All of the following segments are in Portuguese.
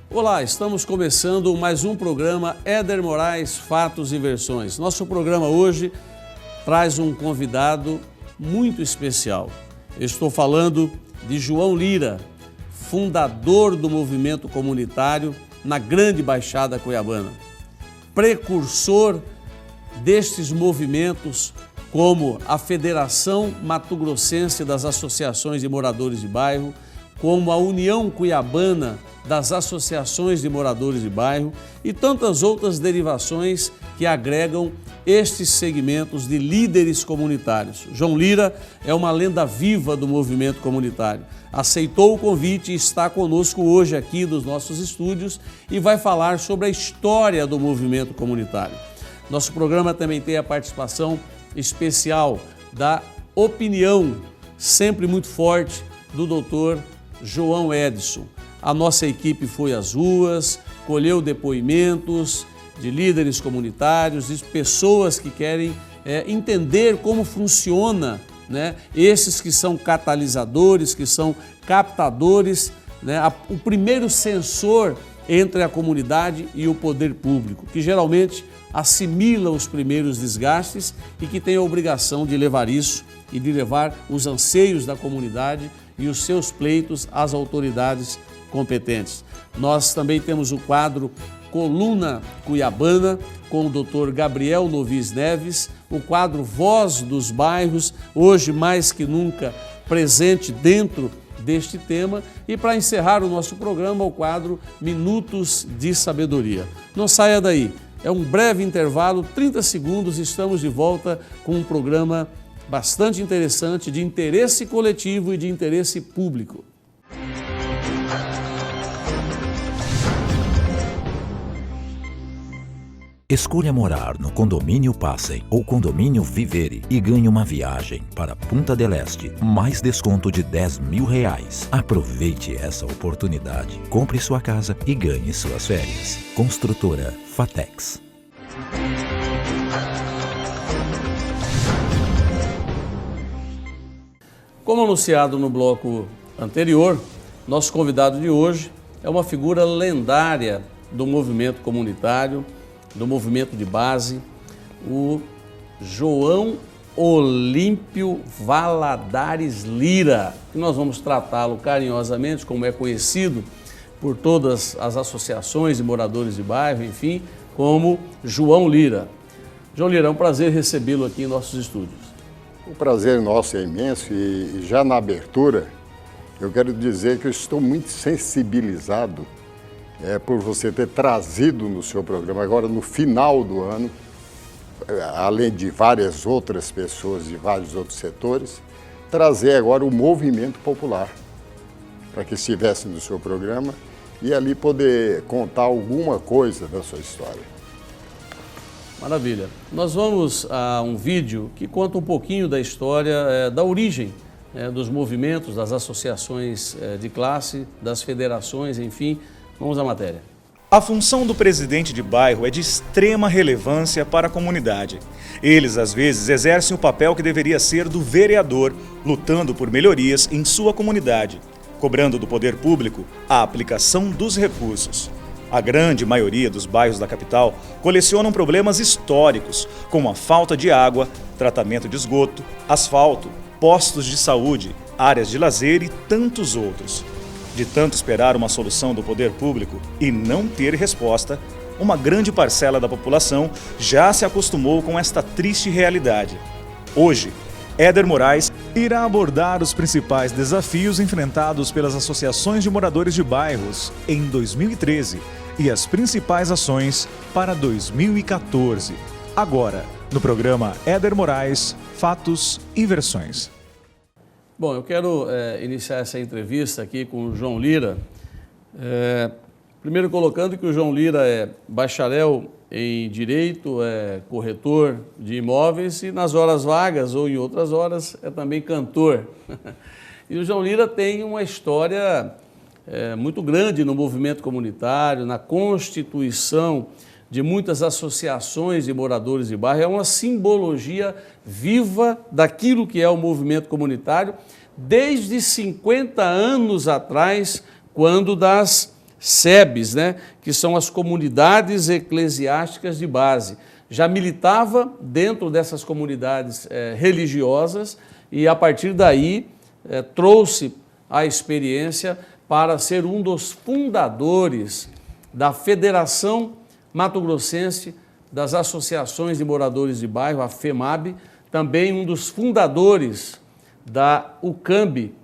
Olá, estamos começando mais um programa Éder Moraes Fatos e Versões. Nosso programa hoje traz um convidado muito especial. Eu estou falando de João Lira, fundador do movimento comunitário na Grande Baixada Cuiabana, precursor destes movimentos como a Federação Mato-Grossense das Associações de Moradores de Bairro, como a União Cuiabana das Associações de Moradores de Bairro e tantas outras derivações que agregam estes segmentos de líderes comunitários. João Lira é uma lenda viva do movimento comunitário. Aceitou o convite e está conosco hoje aqui nos nossos estúdios e vai falar sobre a história do movimento comunitário. Nosso programa também tem a participação especial da opinião, sempre muito forte, do doutor João Edson. A nossa equipe foi às ruas, colheu depoimentos de líderes comunitários, de pessoas que querem entender como funciona, esses que são catalisadores, que são captadores, o primeiro sensor entre a comunidade e o poder público, que geralmente assimila os primeiros desgastes e que tem a obrigação de levar isso e de levar os anseios da comunidade e os seus pleitos às autoridades competentes. Nós também temos o quadro Coluna Cuiabana, com o Dr. Gabriel Novis Neves, o quadro Voz dos Bairros, hoje mais que nunca presente dentro deste tema, e para encerrar o nosso programa, o quadro Minutos de Sabedoria. Não saia daí, é um breve intervalo, 30 segundos, estamos de volta com um programa bastante interessante, de interesse coletivo e de interesse público. Escolha morar no Condomínio Passem ou Condomínio Vivere e ganhe uma viagem para Punta del Este, mais desconto de R$10.000. Aproveite essa oportunidade, compre sua casa e ganhe suas férias. Construtora Fatex. Como anunciado no bloco anterior, nosso convidado de hoje é uma figura lendária do movimento comunitário, do movimento de base, o João Olímpio Valadares Lira, que nós vamos tratá-lo carinhosamente, como é conhecido por todas as associações de moradores de bairro, enfim, como João Lira. João Lira, é um prazer recebê-lo aqui em nossos estúdios. O prazer nosso é imenso e já na abertura eu quero dizer que eu estou muito sensibilizado por você ter trazido no seu programa, agora no final do ano, além de várias outras pessoas de vários outros setores, trazer agora o movimento popular para que estivesse no seu programa e ali poder contar alguma coisa da sua história. Maravilha. Nós vamos a um vídeo que conta um pouquinho da história, da origem dos movimentos, das associações de classe, das federações, enfim. Vamos à matéria. A função do presidente de bairro é de extrema relevância para a comunidade. Eles, às vezes, exercem o papel que deveria ser do vereador, lutando por melhorias em sua comunidade, cobrando do poder público a aplicação dos recursos. A grande maioria dos bairros da capital colecionam problemas históricos, como a falta de água, tratamento de esgoto, asfalto, postos de saúde, áreas de lazer e tantos outros. De tanto esperar uma solução do poder público e não ter resposta, uma grande parcela da população já se acostumou com esta triste realidade. Hoje, Éder Moraes irá abordar os principais desafios enfrentados pelas associações de moradores de bairros em 2013 e as principais ações para 2014. Agora, no programa Éder Moraes, Fatos e Versões. Bom, eu quero iniciar essa entrevista aqui com o João Lira, primeiro colocando que o João Lira é bacharel em Direito, é corretor de imóveis e nas horas vagas ou em outras horas é também cantor. E o João Lira tem uma história muito grande no movimento comunitário, na constituição de muitas associações de moradores de bairro, é uma simbologia viva daquilo que é o movimento comunitário desde 50 anos atrás, quando das SEBs, né, que são as comunidades eclesiásticas de base. Já militava dentro dessas comunidades religiosas e, a partir daí, trouxe a experiência para ser um dos fundadores da Federação Mato-Grossense das Associações de Moradores de Bairro, a FEMAB, também um dos fundadores da UCAMB,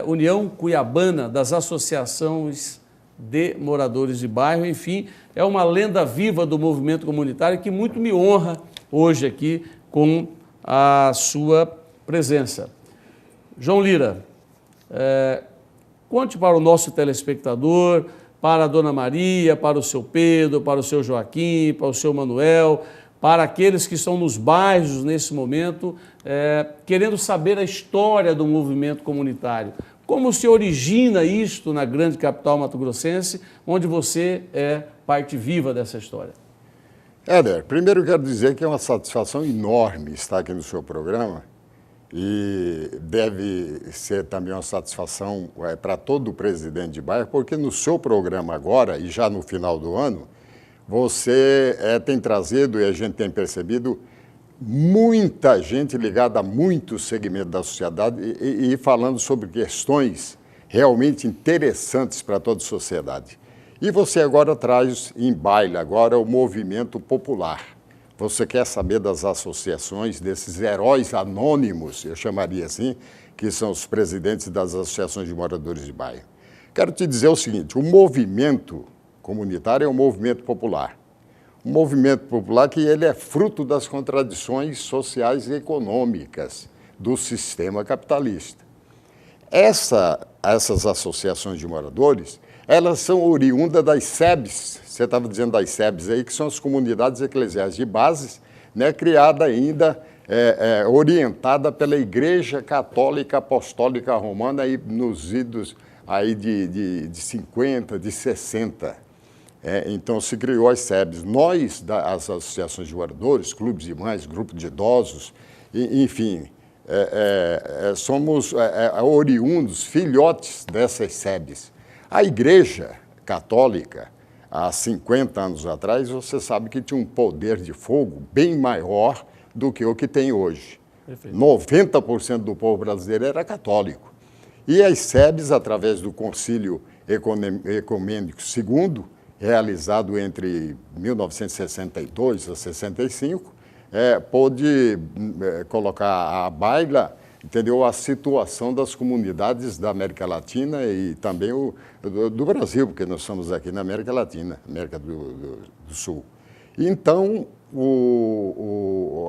União Cuiabana das Associações de Moradores de Bairro. Enfim, é uma lenda viva do movimento comunitário que muito me honra hoje aqui com a sua presença. João Lira, conte para o nosso telespectador, para a Dona Maria, para o seu Pedro, para o seu Joaquim, para o seu Manuel, para aqueles que estão nos bairros nesse momento, querendo saber a história do movimento comunitário. Como se origina isto na grande capital mato-grossense, onde você é parte viva dessa história? Éder, primeiro eu quero dizer que é uma satisfação enorme estar aqui no seu programa e deve ser também uma satisfação para todo o presidente de bairro, porque no seu programa agora, e já no final do ano, você tem trazido, e a gente tem percebido, muita gente ligada a muitos segmentos da sociedade e falando sobre questões realmente interessantes para toda a sociedade. E você agora traz em baile agora o movimento popular. Você quer saber das associações, desses heróis anônimos, eu chamaria assim, que são os presidentes das associações de moradores de bairro. Quero te dizer o seguinte, o movimento comunitário é um movimento popular. Um movimento popular que ele é fruto das contradições sociais e econômicas do sistema capitalista. Essas associações de moradores, elas são oriundas das SEBs, você estava dizendo das SEBs aí, que são as comunidades eclesiais de base, né, criada ainda, orientada pela Igreja Católica Apostólica Romana aí nos idos aí de 50, de 60. Então se criou as SEBs. Nós, as associações de moradores, clubes de mães, grupos de idosos, enfim, somos oriundos, filhotes dessas SEBs. A Igreja Católica, há 50 anos atrás, você sabe que tinha um poder de fogo bem maior do que o que tem hoje. Perfeito. 90% do povo brasileiro era católico. E as SEBs, através do Concílio Ecumênico II, realizado entre 1962 a 65, pôde colocar à baila, entendeu, a situação das comunidades da América Latina e também do Brasil, porque nós estamos aqui na América Latina, América do Sul. Então,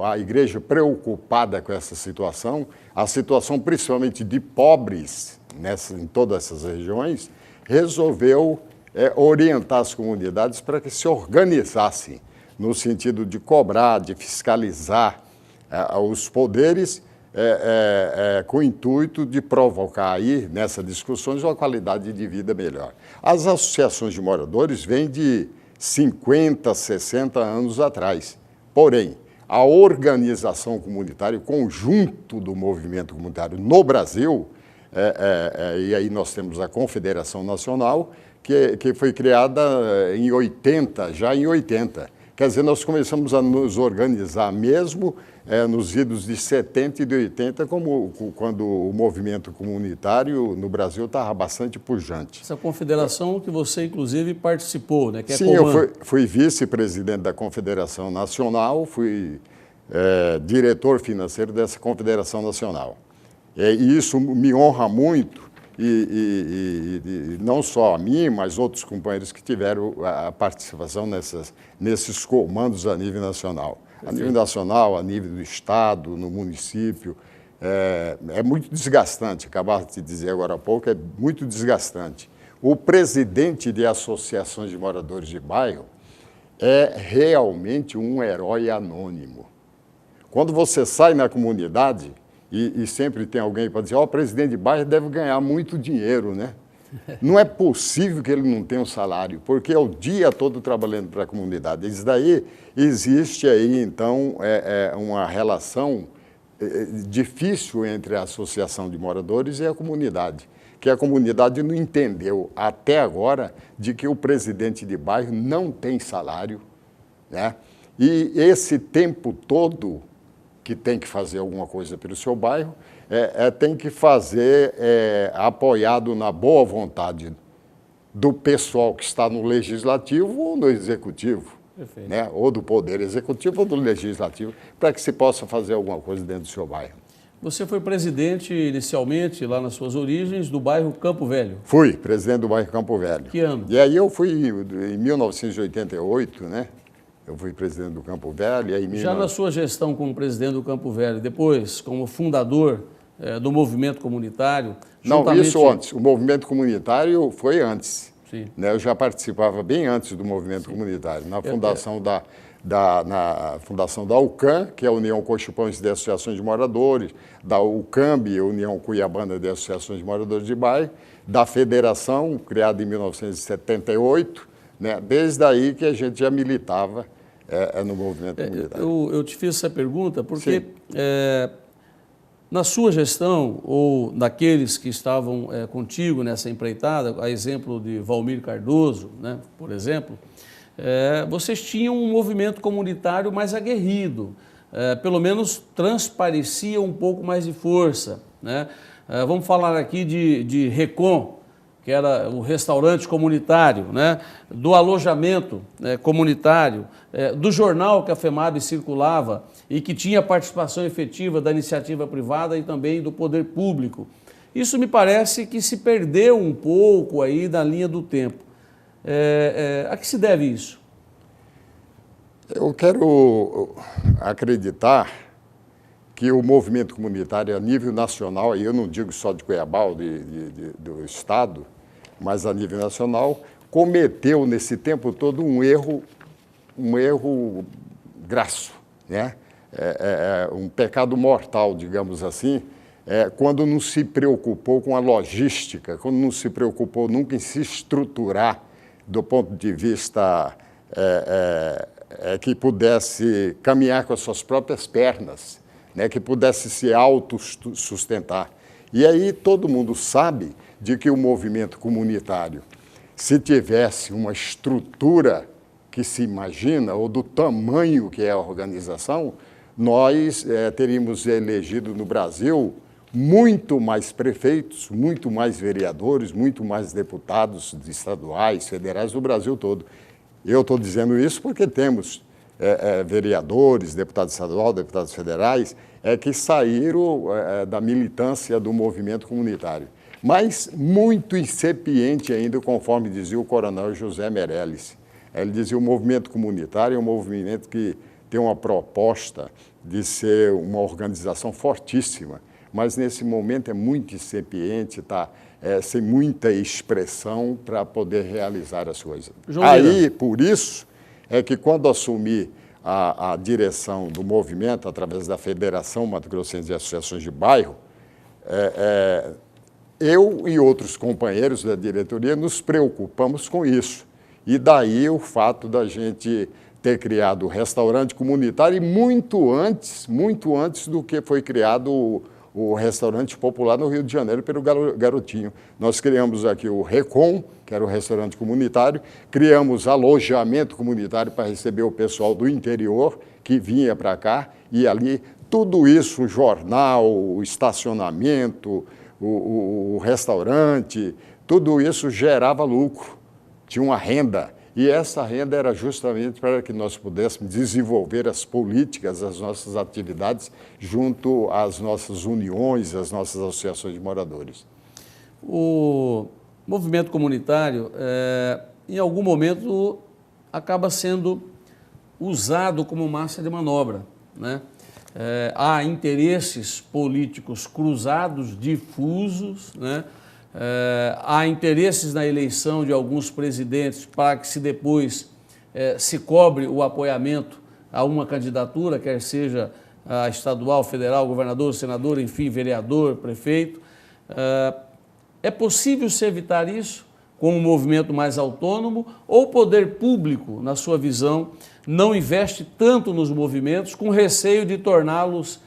a igreja preocupada com essa situação, a situação principalmente de pobres em todas essas regiões, resolveu orientar as comunidades para que se organizassem no sentido de cobrar, de fiscalizar os poderes, com o intuito de provocar aí, nessas discussões, uma qualidade de vida melhor. As associações de moradores vêm de 50, 60 anos atrás. Porém, a organização comunitária, o conjunto do movimento comunitário no Brasil, e aí nós temos a Confederação Nacional, que foi criada em 80, já em 80. Quer dizer, nós começamos a nos organizar mesmo nos idos de 70 e de 80, quando o movimento comunitário no Brasil estava bastante pujante. Essa confederação que você, inclusive, participou, né? Que Sim, eu fui vice-presidente da Confederação Nacional, fui diretor financeiro dessa Confederação Nacional. E isso me honra muito, e não só a mim, mas outros companheiros que tiveram a participação nesses comandos a nível nacional. A nível nacional, a nível do Estado, no município. É muito desgastante, acabar de dizer agora há pouco, é muito desgastante. O presidente de associações de moradores de bairro é realmente um herói anônimo. Quando você sai na comunidade, e sempre tem alguém para dizer, o presidente de bairro deve ganhar muito dinheiro, né? Não é possível que ele não tenha um salário, porque é o dia todo trabalhando para a comunidade. Isso daí, existe aí, então, uma relação difícil entre a associação de moradores e a comunidade, que a comunidade não entendeu até agora de que o presidente de bairro não tem salário, né? E esse tempo todo que tem que fazer alguma coisa pelo seu bairro, tem que fazer apoiado na boa vontade do pessoal que está no legislativo ou no executivo, né? Ou do poder executivo ou do legislativo, para que se possa fazer alguma coisa dentro do seu bairro. Você foi presidente inicialmente, lá nas suas origens, do bairro Campo Velho. Fui presidente do bairro Campo Velho. Que ano? E aí eu fui em 1988, né? Eu fui presidente do Campo Velho. E aí, Já na sua gestão como presidente do Campo Velho, depois como fundador do movimento comunitário... Não, isso antes. O movimento comunitário foi antes. Sim. Né? Eu já participava bem antes do movimento comunitário, na fundação na fundação da UCAM, que é a União Coxupanense de Associações de Moradores, da UCAMB, a União Cuiabana de Associações de Moradores de Bairro, da Federação, criada em 1978, né? Desde aí que a gente já militava no movimento comunitário. Eu te fiz essa pergunta porque na sua gestão, ou naqueles que estavam contigo nessa empreitada, a exemplo de Valmir Cardoso, né, por exemplo, vocês tinham um movimento comunitário mais aguerrido, pelo menos transparecia um pouco mais de força, né? Vamos falar aqui de Recon, que era o restaurante comunitário, né? Do alojamento comunitário, do jornal que a FEMAB circulava e que tinha participação efetiva da iniciativa privada e também do poder público. Isso me parece que se perdeu um pouco aí na linha do tempo. A que se deve isso? Eu quero acreditar que o movimento comunitário a nível nacional, e eu não digo só de Cuiabá ou do Estado, mas a nível nacional, cometeu nesse tempo todo um erro grasso, né? Um pecado mortal, digamos assim, quando não se preocupou com a logística, quando não se preocupou nunca em se estruturar do ponto de vista que pudesse caminhar com as suas próprias pernas, né, que pudesse se autossustentar. E aí todo mundo sabe de que o movimento comunitário, se tivesse uma estrutura que se imagina, ou do tamanho que é a organização, nós teríamos elegido no Brasil muito mais prefeitos, muito mais vereadores, muito mais deputados estaduais, federais do Brasil todo. Eu estou dizendo isso porque temos vereadores, deputados estaduais, deputados federais, que saíram da militância do movimento comunitário. Mas muito incipiente ainda, conforme dizia o coronel José Meirelles. Ele dizia: o movimento comunitário é um movimento que tem uma proposta de ser uma organização fortíssima, mas nesse momento é muito incipiente, sem muita expressão para poder realizar as coisas. Aí, por isso, é que quando assumi a direção do movimento, através da Federação Mato Grossense de Associações de Bairro, eu e outros companheiros da diretoria nos preocupamos com isso. E daí o fato da gente ter criado o restaurante comunitário, e muito antes do que foi criado o restaurante popular no Rio de Janeiro pelo Garotinho. Nós criamos aqui o Recon, que era o restaurante comunitário, criamos alojamento comunitário para receber o pessoal do interior que vinha para cá, e ali tudo isso, o jornal, o estacionamento, o restaurante, tudo isso gerava lucro, tinha uma renda. E essa renda era justamente para que nós pudéssemos desenvolver as políticas, as nossas atividades, junto às nossas uniões, às nossas associações de moradores. O movimento comunitário, em algum momento, acaba sendo usado como massa de manobra, né? Há interesses políticos cruzados, difusos, né? Há interesses na eleição de alguns presidentes para que se depois se cobre o apoiamento a uma candidatura, quer seja a estadual, federal, governador, senador, enfim, vereador, prefeito. É possível se evitar isso com um movimento mais autônomo, ou o poder público, na sua visão, não investe tanto nos movimentos com receio de torná-los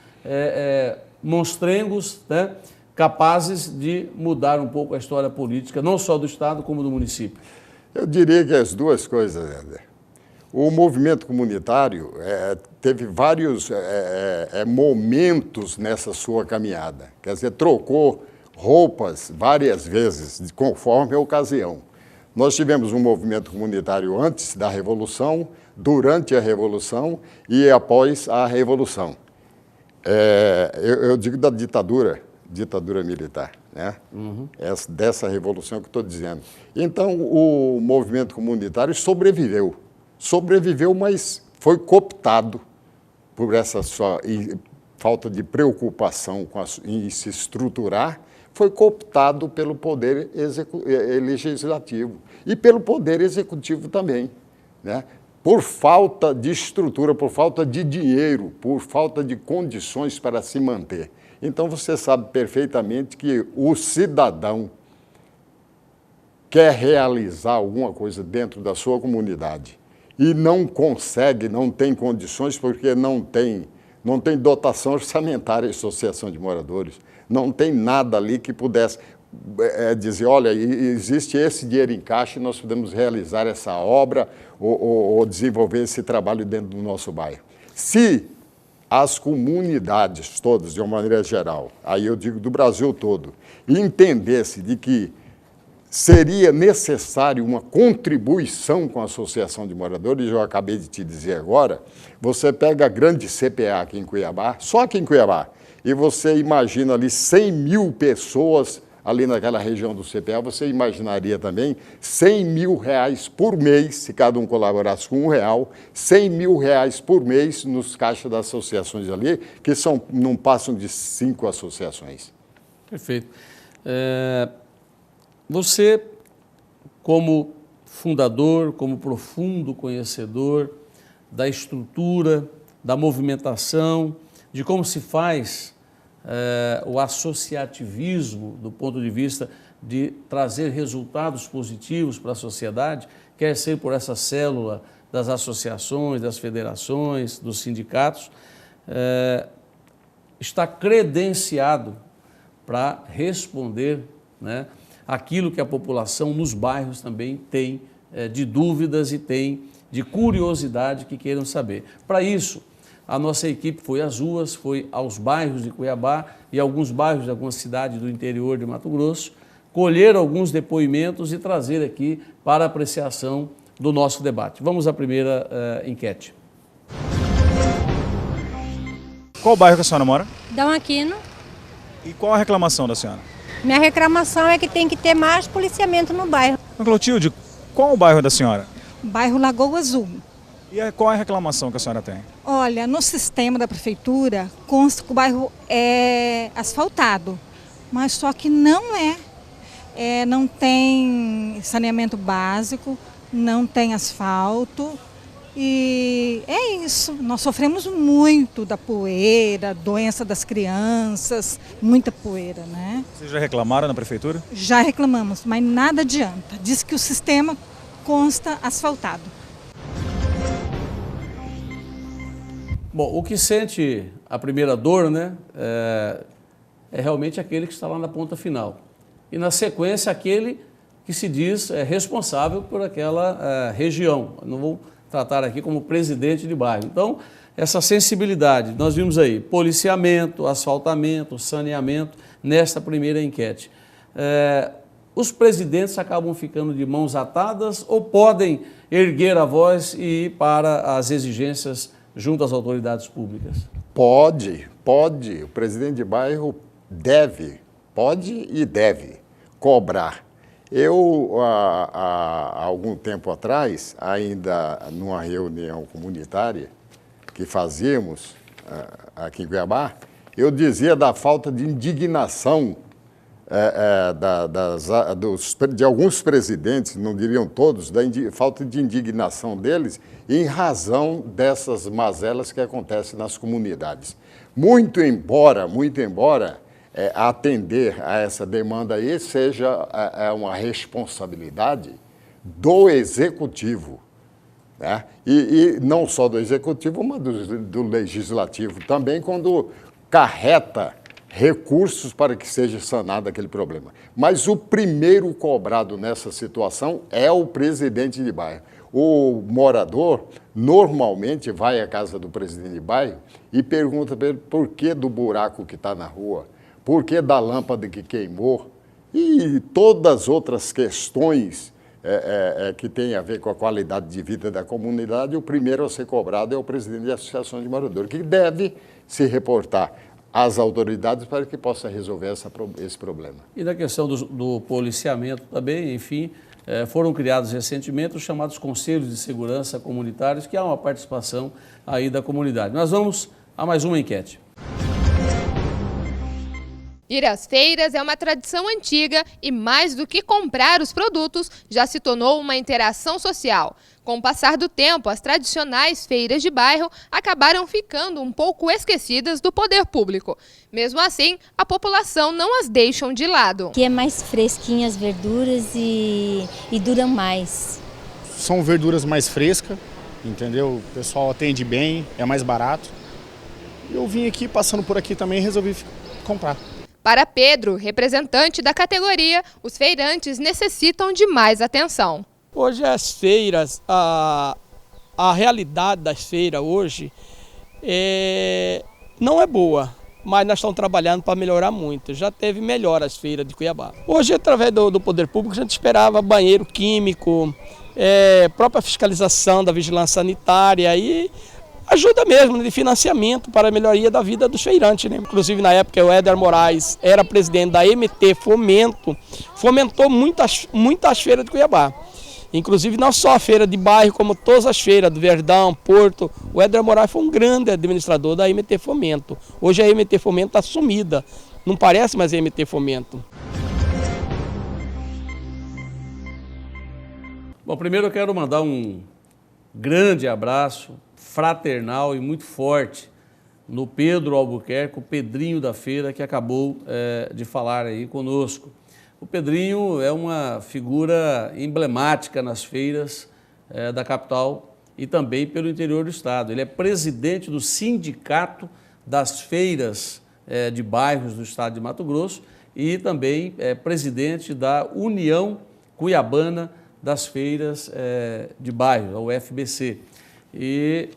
monstrengos, né? capazes de mudar um pouco a história política, não só do Estado, como do município? Eu diria que as duas coisas, Éder. O movimento comunitário teve vários momentos nessa sua caminhada. Quer dizer, trocou roupas várias vezes, conforme a ocasião. Nós tivemos um movimento comunitário antes da Revolução, durante a Revolução e após a Revolução. Eu digo da ditadura militar, né? Dessa revolução que estou dizendo. Então, o movimento comunitário sobreviveu, mas foi cooptado por essa sua falta de preocupação em se estruturar, foi cooptado pelo poder legislativo e pelo poder executivo também, né? Por falta de estrutura, por falta de dinheiro, por falta de condições para se manter. Então, você sabe perfeitamente que o cidadão quer realizar alguma coisa dentro da sua comunidade e não consegue, não tem condições, porque não tem dotação orçamentária, associação de moradores, não tem nada ali que pudesse dizer, olha, existe esse dinheiro em caixa e nós podemos realizar essa obra ou desenvolver esse trabalho dentro do nosso bairro. Se as comunidades todas, de uma maneira geral, aí eu digo do Brasil todo, entendesse de que seria necessário uma contribuição com a associação de moradores, eu acabei de te dizer agora, você pega a grande CPA aqui em Cuiabá, só aqui em Cuiabá, e você imagina ali 100 mil pessoas ali naquela região do CPA, você imaginaria também 100 mil reais por mês, se cada um colaborasse com R$1, 100 mil reais por mês nos caixas das associações ali, que não passam de 5 associações. Perfeito. Você, como fundador, como profundo conhecedor da estrutura, da movimentação, de como se faz o associativismo do ponto de vista de trazer resultados positivos para a sociedade, quer ser por essa célula das associações, das federações, dos sindicatos, está credenciado para responder, né, aquilo que a população nos bairros também tem de dúvidas e tem de curiosidade que queiram saber. Para isso, a nossa equipe foi às ruas, foi aos bairros de Cuiabá e alguns bairros de algumas cidades do interior de Mato Grosso, colher alguns depoimentos e trazer aqui para apreciação do nosso debate. Vamos à primeira enquete. Qual bairro que a senhora mora? Dom Aquino. E qual a reclamação da senhora? Minha reclamação é que tem que ter mais policiamento no bairro. Clotilde, qual o bairro da senhora? Bairro Lagoa Azul. E qual é a reclamação que a senhora tem? Olha, no sistema da prefeitura consta que o bairro é asfaltado, mas só que não é. Não tem saneamento básico, não tem asfalto e é isso. Nós sofremos muito da poeira, doença das crianças, muita poeira, né? Vocês já reclamaram na prefeitura? Já reclamamos, mas nada adianta. Diz que o sistema consta asfaltado. Bom, o que sente a primeira dor, né, é realmente aquele que está lá na ponta final. E na sequência, aquele que se diz responsável por aquela região. Não vou tratar aqui como presidente de bairro. Então, essa sensibilidade, nós vimos aí, policiamento, asfaltamento, saneamento, nesta primeira enquete. Os presidentes acabam ficando de mãos atadas ou podem erguer a voz e ir para as exigências junto às autoridades públicas? Pode. O presidente de bairro pode e deve cobrar. Eu, há algum tempo atrás, ainda numa reunião comunitária que fazíamos aqui em Cuiabá, eu dizia da falta de indignação de alguns presidentes, não diriam todos, da falta de indignação deles em razão dessas mazelas que acontecem nas comunidades. Muito embora atender a essa demanda aí seja uma responsabilidade do Executivo, né? E não só do Executivo, mas do Legislativo também, quando carreta recursos para que seja sanado aquele problema. Mas o primeiro cobrado nessa situação é o presidente de bairro. O morador normalmente vai à casa do presidente de bairro e pergunta para ele por que do buraco que está na rua, por que da lâmpada que queimou e todas as outras questões que têm a ver com a qualidade de vida da comunidade. O primeiro a ser cobrado é o presidente da Associação de Moradores, que deve se reportar às autoridades para que possa resolver esse problema. E na questão do policiamento também, enfim, foram criados recentemente os chamados Conselhos de Segurança Comunitários, que há uma participação aí da comunidade. Nós vamos a mais uma enquete. Ir às feiras é uma tradição antiga e, mais do que comprar os produtos, já se tornou uma interação social. Com o passar do tempo, as tradicionais feiras de bairro acabaram ficando um pouco esquecidas do poder público. Mesmo assim, a população não as deixa de lado. Aqui é mais fresquinho as verduras e duram mais. São verduras mais frescas, entendeu? O pessoal atende bem, é mais barato. Eu vim aqui, passando por aqui também, resolvi comprar. Para Pedro, representante da categoria, os feirantes necessitam de mais atenção. Hoje as feiras, a realidade das feiras hoje não é boa, mas nós estamos trabalhando para melhorar muito. Já teve melhor as feiras de Cuiabá. Hoje, através do poder público, a gente esperava banheiro químico, própria fiscalização da vigilância sanitária e ajuda mesmo de financiamento para a melhoria da vida dos feirantes, né? Inclusive, na época, o Éder Moraes era presidente da MT Fomento, fomentou muitas feiras de Cuiabá. Inclusive, não só a feira de bairro, como todas as feiras do Verdão, Porto. O Éder Moraes foi um grande administrador da MT Fomento. Hoje a MT Fomento está sumida, não parece mais a MT Fomento. Bom, primeiro eu quero mandar um grande abraço fraternal e muito forte no Pedro Albuquerque, o Pedrinho da feira, que acabou de falar aí conosco. O Pedrinho é uma figura emblemática nas feiras da capital e também pelo interior do estado. Ele é presidente do Sindicato das Feiras de Bairros do estado de Mato Grosso e também é presidente da União Cuiabana das Feiras de Bairros, a UFBC. E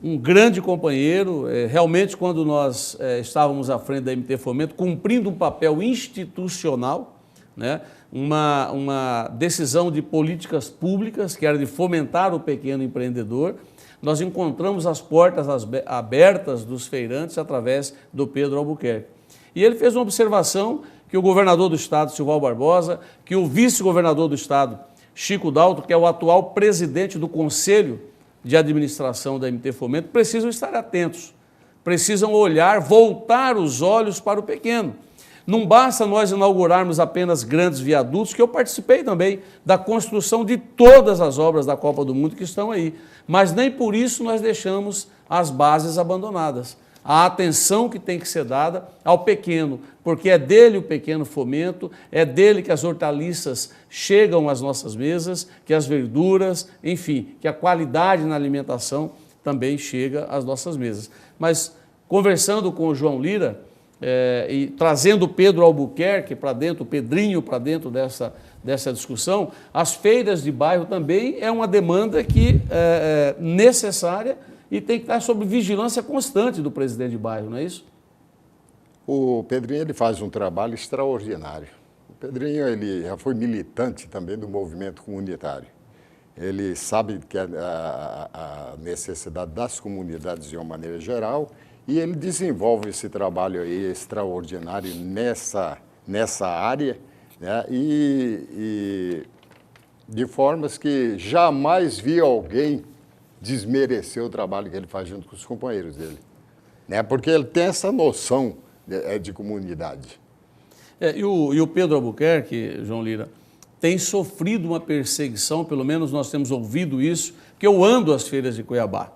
um grande companheiro, realmente quando nós estávamos à frente da MT Fomento, cumprindo um papel institucional, né, uma decisão de políticas públicas, que era de fomentar o pequeno empreendedor, nós encontramos as portas abertas dos feirantes através do Pedro Albuquerque. E ele fez uma observação que o governador do estado, Silval Barbosa, que o vice-governador do estado, Chico Dalto, que é o atual presidente do Conselho de Administração da MT Fomento, precisam estar atentos, precisam olhar, voltar os olhos para o pequeno. Não basta nós inaugurarmos apenas grandes viadutos, que eu participei também da construção de todas as obras da Copa do Mundo que estão aí, mas nem por isso nós deixamos as bases abandonadas. A atenção que tem que ser dada ao pequeno, porque é dele o pequeno fomento, é dele que as hortaliças chegam às nossas mesas, que as verduras, enfim, que a qualidade na alimentação também chega às nossas mesas. Mas conversando com o João Lira e trazendo o Pedro Albuquerque para dentro, o Pedrinho para dentro dessa discussão, as feiras de bairro também é uma demanda que é necessária e tem que estar sob vigilância constante do presidente de bairro, não é isso? O Pedrinho ele faz um trabalho extraordinário. O Pedrinho ele já foi militante também do movimento comunitário. Ele sabe que a necessidade das comunidades de uma maneira geral e ele desenvolve esse trabalho aí extraordinário nessa área, né? E de formas que jamais vi alguém desmerecer o trabalho que ele faz junto com os companheiros dele, né? Porque ele tem essa noção de comunidade. E o Pedro Albuquerque, João Lira, tem sofrido uma perseguição, pelo menos nós temos ouvido isso, que eu ando às feiras de Cuiabá.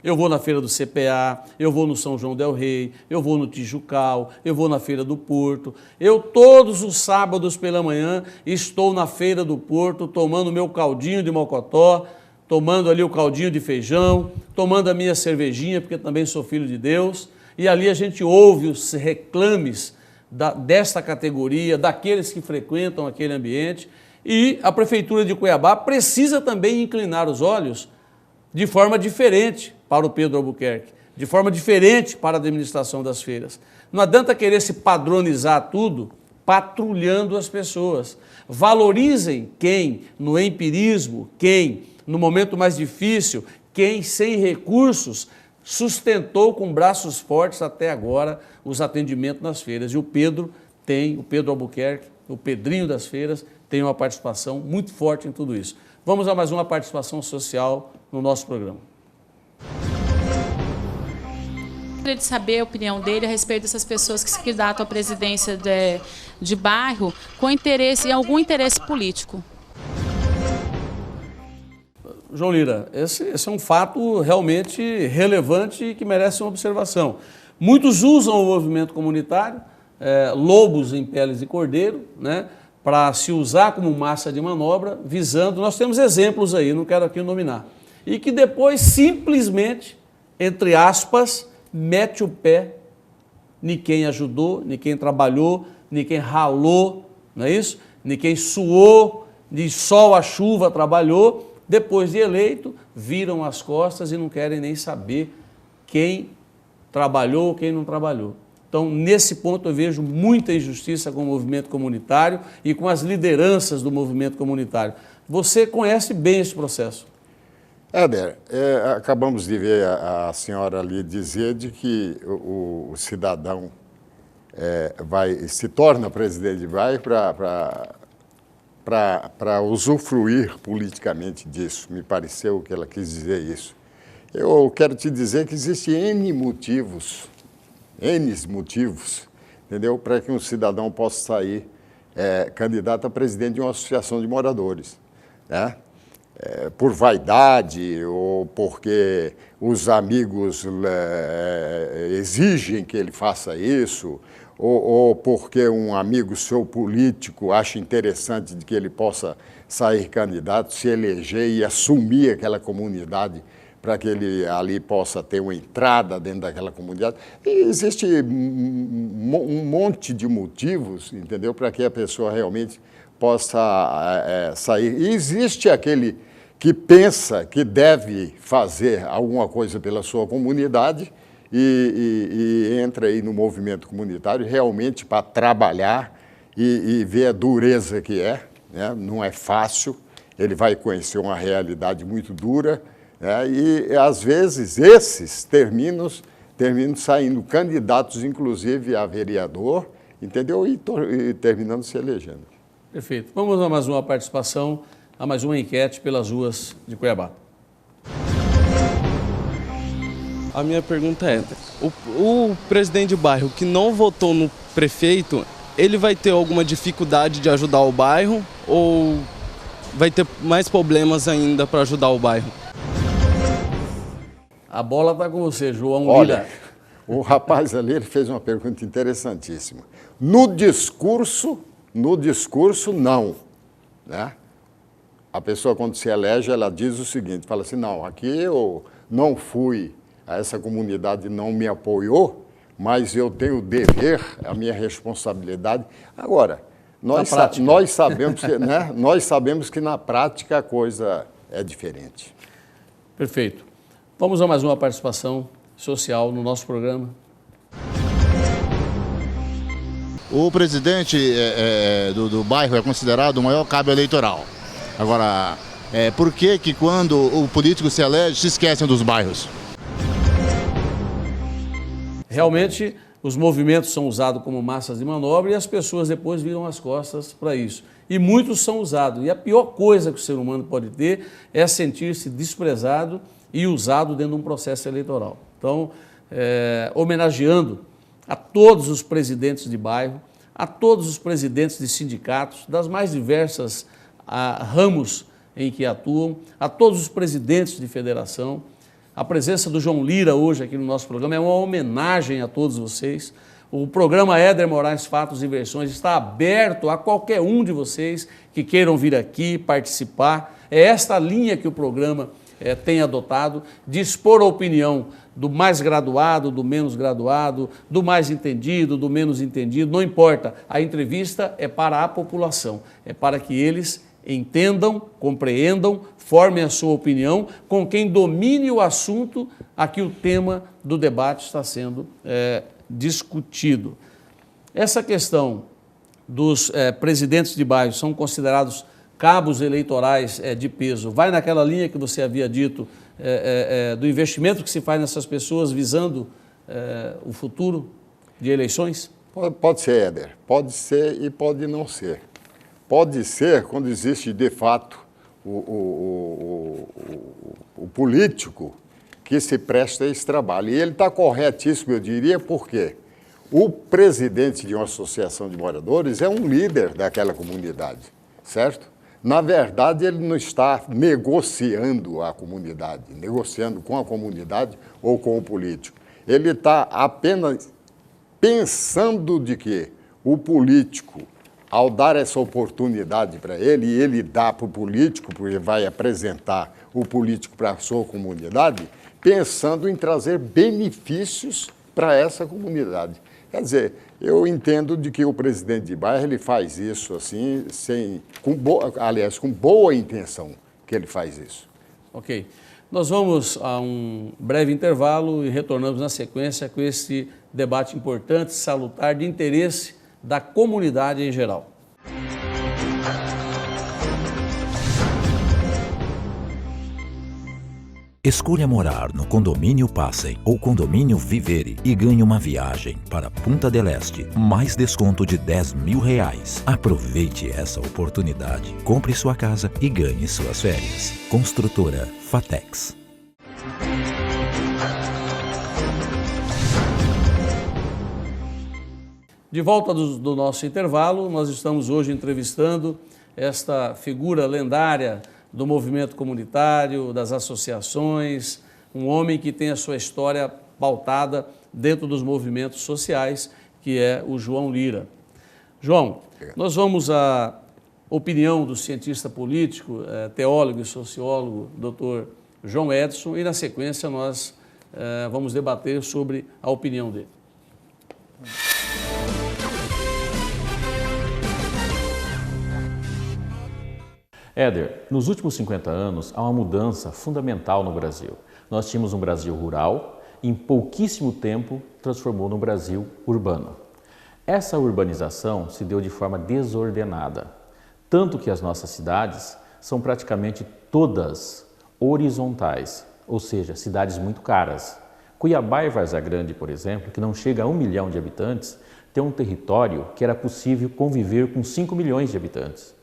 Eu vou na feira do CPA, eu vou no São João del Rei, eu vou no Tijucal, eu vou na feira do Porto. Eu todos os sábados pela manhã estou na feira do Porto tomando meu caldinho de mocotó, tomando ali o caldinho de feijão, tomando a minha cervejinha, porque também sou filho de Deus, e ali a gente ouve os reclames desta categoria, daqueles que frequentam aquele ambiente, e a Prefeitura de Cuiabá precisa também inclinar os olhos de forma diferente para o Pedro Albuquerque, de forma diferente para a administração das feiras. Não adianta querer se padronizar tudo patrulhando as pessoas. Valorizem quem, no empirismo, quem, no momento mais difícil, quem, sem recursos, sustentou com braços fortes até agora os atendimentos nas feiras. E o Pedro Albuquerque, o Pedrinho das feiras, tem uma participação muito forte em tudo isso. Vamos a mais uma participação social no nosso programa. Gostaria de saber a opinião dele a respeito dessas pessoas que se candidatam à presidência de bairro com interesse, algum interesse político. João Lira, esse é um fato realmente relevante e que merece uma observação. Muitos usam o movimento comunitário, lobos em peles de cordeiro, né, para se usar como massa de manobra, visando, nós temos exemplos aí, não quero aqui nominar, e que depois simplesmente, entre aspas, mete o pé em quem ajudou, em quem trabalhou, em quem ralou, não é isso? Em quem suou, de sol a chuva trabalhou, depois de eleito, viram as costas e não querem nem saber quem trabalhou, quem não trabalhou. Então, nesse ponto, eu vejo muita injustiça com o movimento comunitário e com as lideranças do movimento comunitário. Você conhece bem esse processo. Éder, acabamos de ver a senhora ali dizer de que o cidadão se torna presidente de bairro para usufruir politicamente disso. Me pareceu que ela quis dizer isso. Eu quero te dizer que existem N motivos, entendeu? Para que um cidadão possa sair candidato a presidente de uma associação de moradores, né? Por vaidade ou porque os amigos exigem que ele faça isso, ou porque um amigo seu político acha interessante de que ele possa sair candidato, se eleger e assumir aquela comunidade para que ele ali possa ter uma entrada dentro daquela comunidade. E existe um monte de motivos, entendeu, para que a pessoa realmente possa sair. E existe aquele que pensa que deve fazer alguma coisa pela sua comunidade e entra aí no movimento comunitário realmente para trabalhar e ver a dureza que é, né? Não é fácil, ele vai conhecer uma realidade muito dura, né? E às vezes esses terminam saindo candidatos, inclusive a vereador, entendeu? E terminando se elegendo. Perfeito. Vamos a mais uma participação, a mais uma enquete pelas ruas de Cuiabá. A minha pergunta é, o presidente de bairro que não votou no prefeito, ele vai ter alguma dificuldade de ajudar o bairro ou vai ter mais problemas ainda para ajudar o bairro? A bola está com você, João Lira. Olha, o rapaz ali ele fez uma pergunta interessantíssima. No discurso, não, né? A pessoa, quando se elege, ela diz o seguinte, fala assim, não, aqui eu não fui, essa comunidade não me apoiou, mas eu tenho o dever, a minha responsabilidade. Agora, nós sabemos que, né, nós sabemos que na prática a coisa é diferente. Perfeito. Vamos a mais uma participação social no nosso programa. O presidente do bairro é considerado o maior cabo eleitoral. Agora, por que quando o político se elege, se esquecem dos bairros? Realmente, os movimentos são usados como massas de manobra e as pessoas depois viram as costas para isso. E muitos são usados. E a pior coisa que o ser humano pode ter é sentir-se desprezado e usado dentro de um processo eleitoral. Então, homenageando a todos os presidentes de bairro, a todos os presidentes de sindicatos, das mais diversas ramos em que atuam, a todos os presidentes de federação. A presença do João Lira hoje aqui no nosso programa é uma homenagem a todos vocês. O programa Éder Moraes Fatos e Versões está aberto a qualquer um de vocês que queiram vir aqui participar. É esta linha que o programa tem adotado, de expor a opinião do mais graduado, do menos graduado, do mais entendido, do menos entendido, não importa. A entrevista é para a população, é para que eles entendam, compreendam, formem a sua opinião com quem domine o assunto a que o tema do debate está sendo discutido. Essa questão dos presidentes de bairro são considerados cabos eleitorais de peso, vai naquela linha que você havia dito, do investimento que se faz nessas pessoas visando o futuro de eleições? Pode ser, Éder, pode ser e pode não ser. Pode ser quando existe, de fato, o político que se presta a esse trabalho. E ele está corretíssimo, eu diria, porque o presidente de uma associação de moradores é um líder daquela comunidade, certo? Na verdade, ele não está negociando a comunidade, negociando com a comunidade ou com o político. Ele está apenas pensando de que o político, ao dar essa oportunidade para ele, e ele dá para o político, porque vai apresentar o político para a sua comunidade, pensando em trazer benefícios para essa comunidade. Quer dizer, eu entendo de que o presidente de bairro ele faz isso assim, com boa intenção que ele faz isso. Ok. Nós vamos a um breve intervalo e retornamos na sequência com esse debate importante, salutar, de interesse da comunidade em geral. Escolha morar no Condomínio Passem ou Condomínio Vivere e ganhe uma viagem para Punta del Este, mais desconto de R$10.000. Aproveite essa oportunidade. Compre sua casa e ganhe suas férias. Construtora Fatex. De volta do nosso intervalo, nós estamos hoje entrevistando esta figura lendária do movimento comunitário, das associações, um homem que tem a sua história pautada dentro dos movimentos sociais, que é o João Lira. João, nós vamos à opinião do cientista político, teólogo e sociólogo, Dr. João Edson, e na sequência nós vamos debater sobre a opinião dele. Éder, nos últimos 50 anos há uma mudança fundamental no Brasil. Nós tínhamos um Brasil rural e em pouquíssimo tempo transformou no Brasil urbano. Essa urbanização se deu de forma desordenada, tanto que as nossas cidades são praticamente todas horizontais, ou seja, cidades muito caras. Cuiabá e Várzea Grande, por exemplo, que não chega a 1 milhão de habitantes, tem um território que era possível conviver com 5 milhões de habitantes.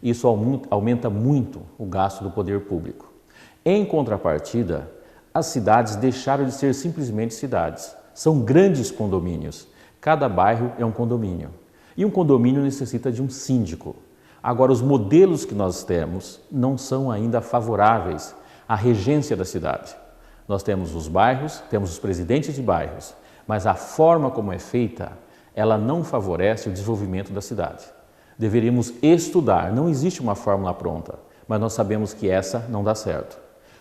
Isso aumenta muito o gasto do poder público. Em contrapartida, as cidades deixaram de ser simplesmente cidades. São grandes condomínios. Cada bairro é um condomínio. E um condomínio necessita de um síndico. Agora, os modelos que nós temos não são ainda favoráveis à regência da cidade. Nós temos os bairros, temos os presidentes de bairros, mas a forma como é feita, ela não favorece o desenvolvimento da cidade. Deveríamos estudar, não existe uma fórmula pronta, mas nós sabemos que essa não dá certo.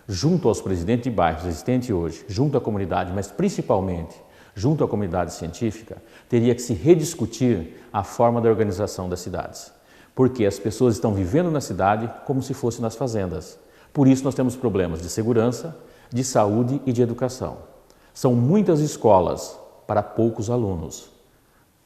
Junto aos presidentes de bairros existentes hoje, junto à comunidade, mas principalmente junto à comunidade científica, teria que se rediscutir a forma da organização das cidades. Porque as pessoas estão vivendo na cidade como se fossem nas fazendas. Por isso nós temos problemas de segurança, de saúde e de educação. São muitas escolas para poucos alunos.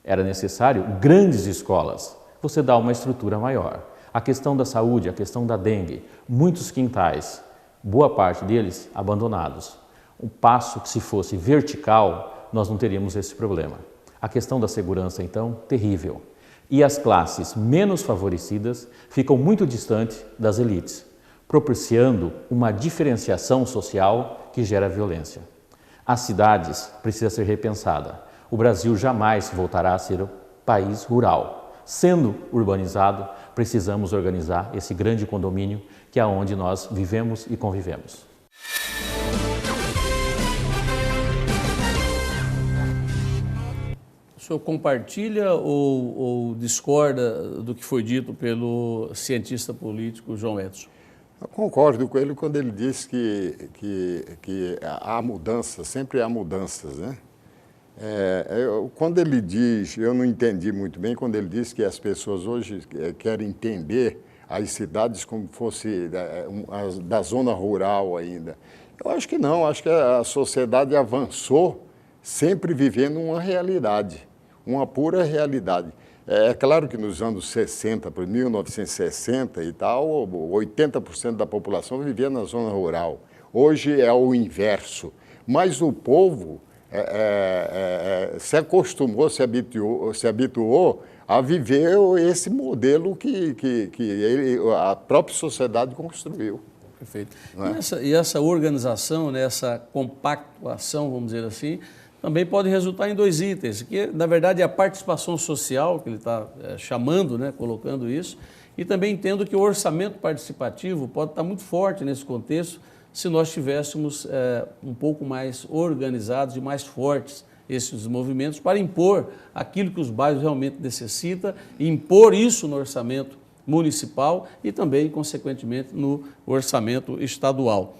Era necessário grandes escolas. Você dá uma estrutura maior. A questão da saúde, a questão da dengue, muitos quintais, boa parte deles abandonados. Um passo que se fosse vertical, nós não teríamos esse problema. A questão da segurança, então, terrível. E as classes menos favorecidas ficam muito distantes das elites, propiciando uma diferenciação social que gera violência. As cidades precisam ser repensadas. O Brasil jamais voltará a ser um país rural. Sendo urbanizado, precisamos organizar esse grande condomínio que é onde nós vivemos e convivemos. O senhor compartilha ou discorda do que foi dito pelo cientista político João Edson? Eu concordo com ele quando ele diz que há mudanças, sempre há mudanças, né? Quando ele diz, eu não entendi muito bem, quando ele diz que as pessoas hoje querem entender as cidades como fosse da zona rural ainda. Eu acho que não, acho que a sociedade avançou sempre vivendo uma realidade, uma pura realidade. É claro que nos anos 60, por 1960 e tal, 80% da população vivia na zona rural. Hoje é o inverso, mas o povo se acostumou, se habituou a viver esse modelo que a própria sociedade construiu. Perfeito. E essa organização, né, essa compactuação, vamos dizer assim, também pode resultar em 2 itens, que na verdade é a participação social, que ele está chamando, né, colocando isso, e também entendo que o orçamento participativo pode estar muito forte nesse contexto se nós tivéssemos um pouco mais organizados e mais fortes esses movimentos para impor aquilo que os bairros realmente necessitam, e impor isso no orçamento municipal e também, consequentemente, no orçamento estadual.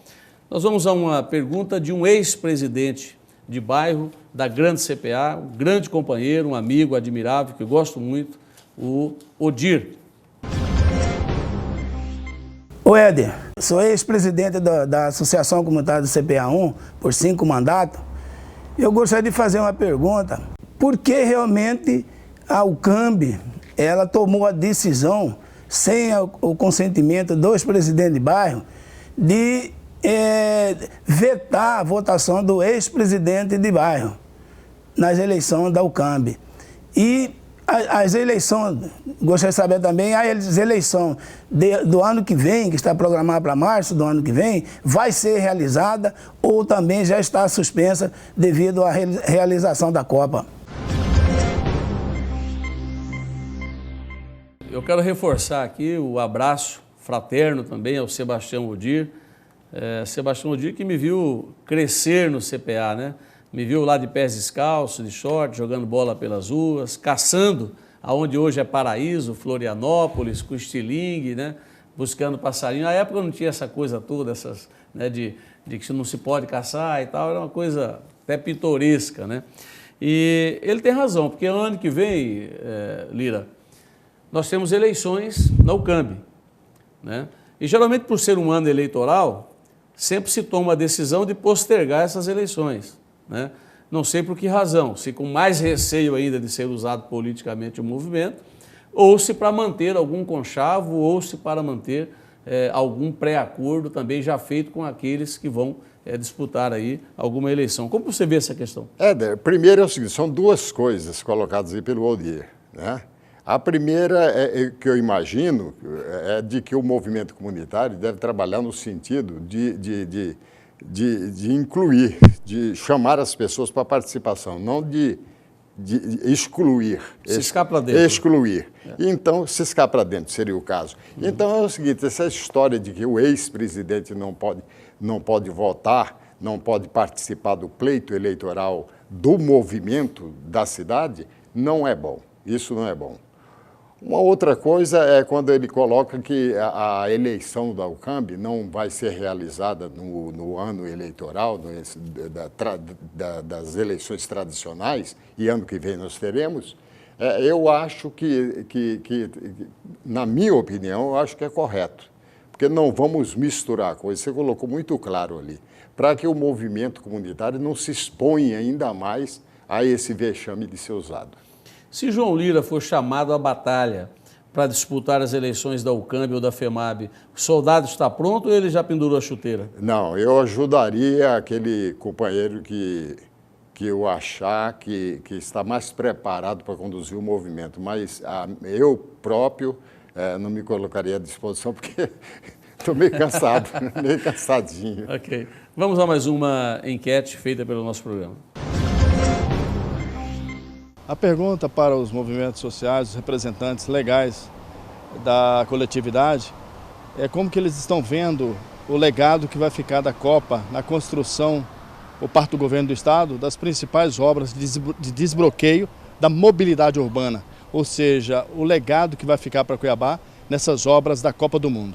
Nós vamos a uma pergunta de um ex-presidente de bairro da grande CPA, um grande companheiro, um amigo admirável, que eu gosto muito, o Odir. Ô Éder, sou ex-presidente da Associação Comunitária do CPA1 por 5 mandatos. Eu gostaria de fazer uma pergunta. Por que realmente a UCAMB ela tomou a decisão, sem o consentimento dos presidentes de bairro, de vetar a votação do ex-presidente de bairro nas eleições da UCAMB? E as eleições, gostaria de saber também, as eleições do ano que vem, que está programada para março do ano que vem, vai ser realizada ou também já está suspensa devido à realização da Copa? Eu quero reforçar aqui o abraço fraterno também ao Sebastião Odir. Sebastião Odir que me viu crescer no CPA, né? Me viu lá de pés descalços, de short, jogando bola pelas ruas, caçando aonde hoje é Paraíso, Florianópolis, com estilingue, né? Buscando passarinho. Na época não tinha essa coisa toda, né, de que não se pode caçar e tal, era uma coisa até pitoresca, né? E ele tem razão, porque ano que vem, Lira, nós temos eleições na UCAMB, né? E geralmente por ser um ano eleitoral, sempre se toma a decisão de postergar essas eleições, né? Não sei por que razão, se com mais receio ainda de ser usado politicamente o movimento, ou se para manter algum conchavo, ou se para manter algum pré-acordo também já feito com aqueles que vão disputar aí alguma eleição. Como você vê essa questão? Éder, primeiro é o seguinte, são 2 coisas colocadas aí pelo Odir, né? A primeira que eu imagino é de que o movimento comunitário deve trabalhar no sentido de incluir, de chamar as pessoas para a participação, não de excluir. Ciscar para dentro. Excluir. Então, ciscar para dentro seria o caso. Então, é o seguinte, essa história de que o ex-presidente não pode votar, não pode participar do pleito eleitoral do movimento da cidade, não é bom. Isso não é bom. Uma outra coisa é quando ele coloca que a eleição da UCAMB não vai ser realizada no ano eleitoral, das eleições tradicionais, e ano que vem nós teremos. Eu acho que, na minha opinião, eu acho que é correto, porque não vamos misturar coisas. Você colocou muito claro ali, para que o movimento comunitário não se exponha ainda mais a esse vexame de ser usado. Se João Lira for chamado à batalha para disputar as eleições da UCAMB ou da FEMAB, o soldado está pronto ou ele já pendurou a chuteira? Não, eu ajudaria aquele companheiro que eu achar que está mais preparado para conduzir o movimento, mas eu próprio não me colocaria à disposição porque estou meio cansado, meio cansadinho. Ok. Vamos a mais uma enquete feita pelo nosso programa. A pergunta para os movimentos sociais, os representantes legais da coletividade, é como que eles estão vendo o legado que vai ficar da Copa na construção, por parte do governo do estado, das principais obras de desbloqueio da mobilidade urbana, ou seja, o legado que vai ficar para Cuiabá nessas obras da Copa do Mundo.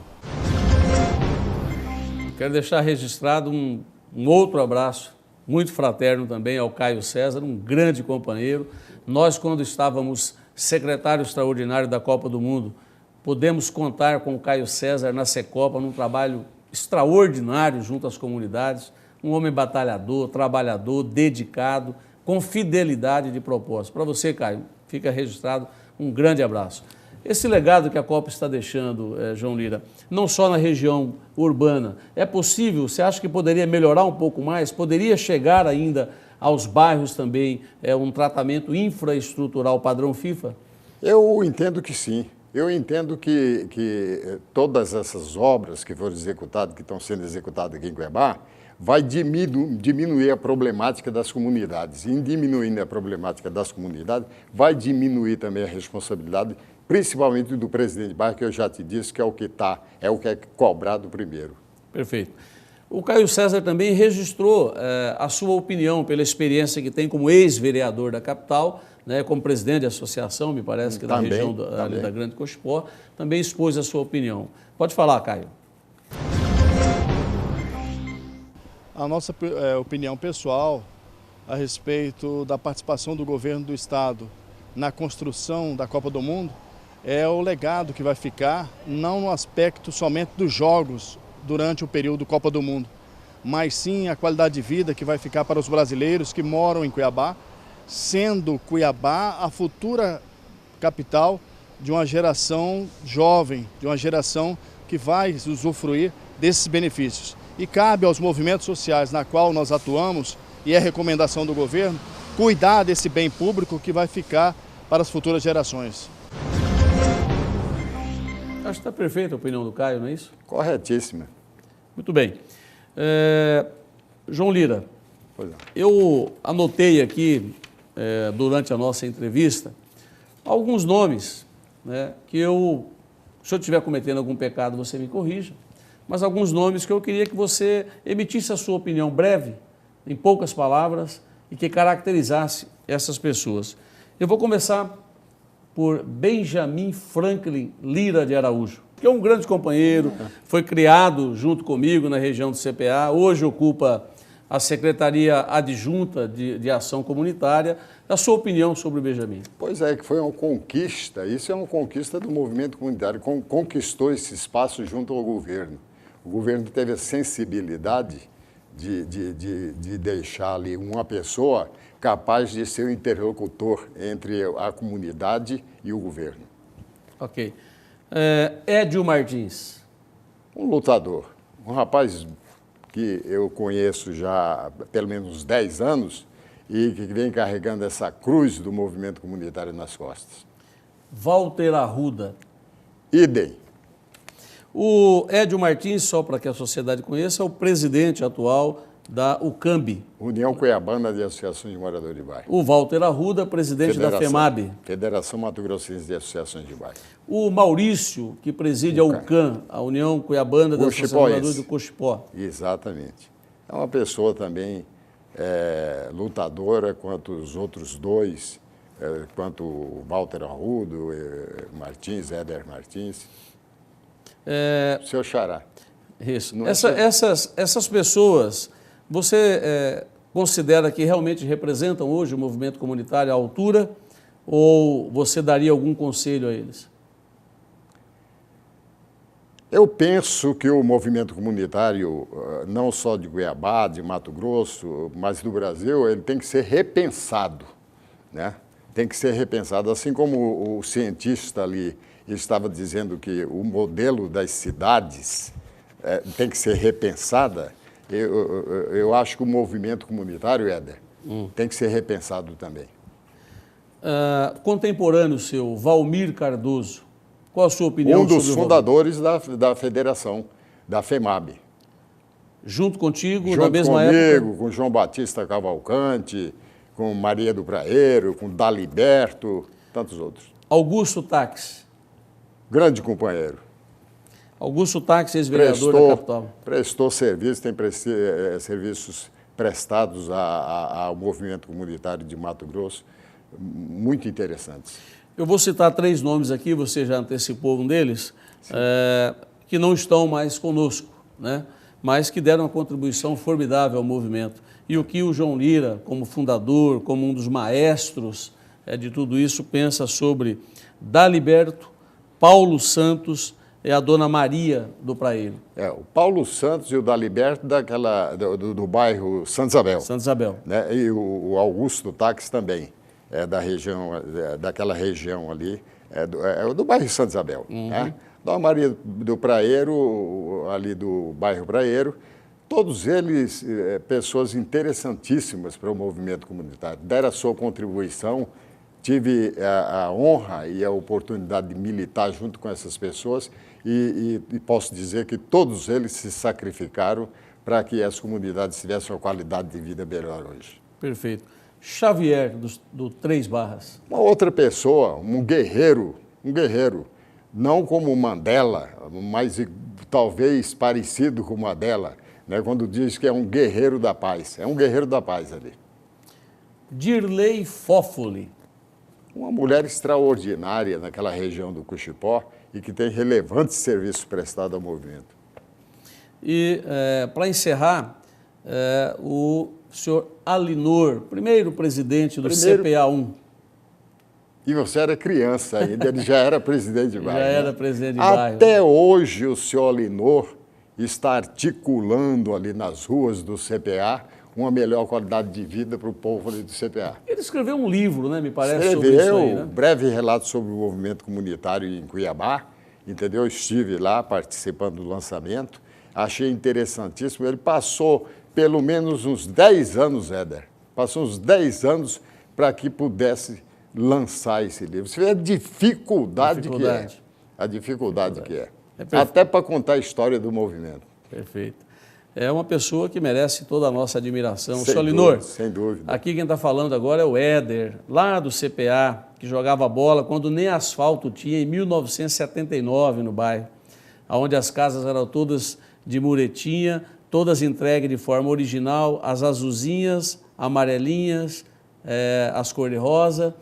Quero deixar registrado um outro abraço, muito fraterno também, ao Caio César, um grande companheiro. Nós, quando estávamos secretário extraordinário da Copa do Mundo, podemos contar com o Caio César na Secopa, num trabalho extraordinário junto às comunidades, um homem batalhador, trabalhador, dedicado, com fidelidade de propósito. Para você, Caio, fica registrado um grande abraço. Esse legado que a Copa está deixando, João Lira, não só na região urbana, é possível, você acha que poderia melhorar um pouco mais? Poderia chegar ainda aos bairros também um tratamento infraestrutural padrão FIFA? Eu entendo que sim. Eu entendo que todas essas obras que foram executadas, que estão sendo executadas aqui em Cuiabá, vai diminuir a problemática das comunidades. Em diminuindo a problemática das comunidades, vai diminuir também a responsabilidade, principalmente do presidente de bairro, que eu já te disse que é o que é cobrado primeiro. Perfeito. O Caio César também registrou a sua opinião pela experiência que tem como ex-vereador da capital, né, como presidente da associação, me parece que da região da Grande Cochipó, também expôs a sua opinião. Pode falar, Caio. A nossa opinião pessoal a respeito da participação do governo do Estado na construção da Copa do Mundo é o legado que vai ficar, não no aspecto somente dos jogos durante o período Copa do Mundo, mas sim a qualidade de vida que vai ficar para os brasileiros que moram em Cuiabá, sendo Cuiabá a futura capital de uma geração jovem, de uma geração que vai usufruir desses benefícios. E cabe aos movimentos sociais na qual nós atuamos, e é recomendação do governo, cuidar desse bem público que vai ficar para as futuras gerações. Acho que está perfeita a opinião do Caio, não é isso? Corretíssima. Muito bem. João Lira, eu anotei aqui, durante a nossa entrevista, alguns nomes, né, que se eu estiver cometendo algum pecado, você me corrija, mas alguns nomes que eu queria que você emitisse a sua opinião breve, em poucas palavras, e que caracterizasse essas pessoas. Eu vou começar por Benjamin Franklin Lira de Araújo, que é um grande companheiro, foi criado junto comigo na região do CPA, hoje ocupa a Secretaria Adjunta de Ação Comunitária. A sua opinião sobre o Benjamin? Pois é, que foi uma conquista, isso é uma conquista do movimento comunitário, conquistou esse espaço junto ao governo. O governo teve a sensibilidade de deixar ali uma pessoa capaz de ser o interlocutor entre a comunidade e o governo. Ok. Édio Martins. Um lutador, um rapaz que eu conheço já há pelo menos uns 10 anos e que vem carregando essa cruz do movimento comunitário nas costas. Walter Arruda. Idem. O Édio Martins, só para que a sociedade conheça, é o presidente atual da UCAMB. União Cuiabana de Associações de Moradores de Bairro. O Walter Arruda, presidente da FEMAB. Federação Mato Grossense de Associações de Bairro. O Maurício, que preside a UCAM, a União Cuiabana de Associações de Moradores do Cochipó. Exatamente. É uma pessoa também lutadora, quanto os outros dois, quanto o Walter Arruda, Martins, Éder Martins. Seu xará. Isso. Essas pessoas, você considera que realmente representam hoje o movimento comunitário à altura ou você daria algum conselho a eles? Eu penso que o movimento comunitário, não só de Cuiabá, de Mato Grosso, mas do Brasil, ele tem que ser repensado, né? Tem que ser repensado, assim como o cientista ali estava dizendo que o modelo das cidades tem que ser repensada. Eu acho que o movimento comunitário, Éder, tem que ser repensado também. Contemporâneo seu, Valmir Cardoso, qual a sua opinião sobre o Um dos fundadores da federação, da FEMAB. Junto contigo, na mesma época? Junto comigo, com João Batista Cavalcante, com Maria do Praeiro, com Daliberto, tantos outros. Augusto Tax. Grande companheiro. Augusto Tax, ex-vereador da capital. Prestou serviço, tem serviços prestados ao movimento comunitário de Mato Grosso, muito interessantes. Eu vou citar 3 nomes aqui, você já antecipou um deles, que não estão mais conosco, né? mas que deram uma contribuição formidável ao movimento. E o que o João Lira, como fundador, como um dos maestros de tudo isso, pensa sobre Daliberto, Paulo Santos e a Dona Maria do Praeiro. O Paulo Santos e o Daliberto do bairro Santa Isabel. Santa Isabel. Né? E o Augusto Táxi também, da região, daquela região ali, do bairro Santa Isabel. Né? Dona Maria do Praeiro, ali do bairro Praeiro, todos eles pessoas interessantíssimas para o movimento comunitário, deram a sua contribuição. Tive a honra e a oportunidade de militar junto com essas pessoas e posso dizer que todos eles se sacrificaram para que as comunidades tivessem uma qualidade de vida melhor hoje. Perfeito. Xavier, do Três Barras. Uma outra pessoa, um guerreiro, não como Mandela, mas talvez parecido com Mandela, né, quando diz que é um guerreiro da paz. É um guerreiro da paz ali. Dirley Fófoli. Uma mulher extraordinária naquela região do Cuxipó e que tem relevantes serviços prestados ao movimento. E, para encerrar, o senhor Alinor, primeiro presidente do CPA1. E você era criança ainda, ele já era presidente de bairro. Já era presidente de bairro. Até hoje o senhor Alinor está articulando ali nas ruas do CPA uma melhor qualidade de vida para o povo ali do CPA. Ele escreveu um livro, né, me parece, sobre isso aí, né? Um breve relato sobre o movimento comunitário em Cuiabá, entendeu? Estive lá participando do lançamento, achei interessantíssimo. Ele passou pelo menos uns 10 anos, Éder, passou uns 10 anos para que pudesse lançar esse livro. Você vê a dificuldade que é. A dificuldade que é. Até para contar a história do movimento. Perfeito. É uma pessoa que merece toda a nossa admiração. Senhor Alinor, sem dúvida. Aqui quem está falando agora é o Éder, lá do CPA, que jogava bola quando nem asfalto tinha, em 1979 no bairro, onde as casas eram todas de muretinha, todas entregues de forma original, as azulzinhas, amarelinhas, as cor-de-rosa.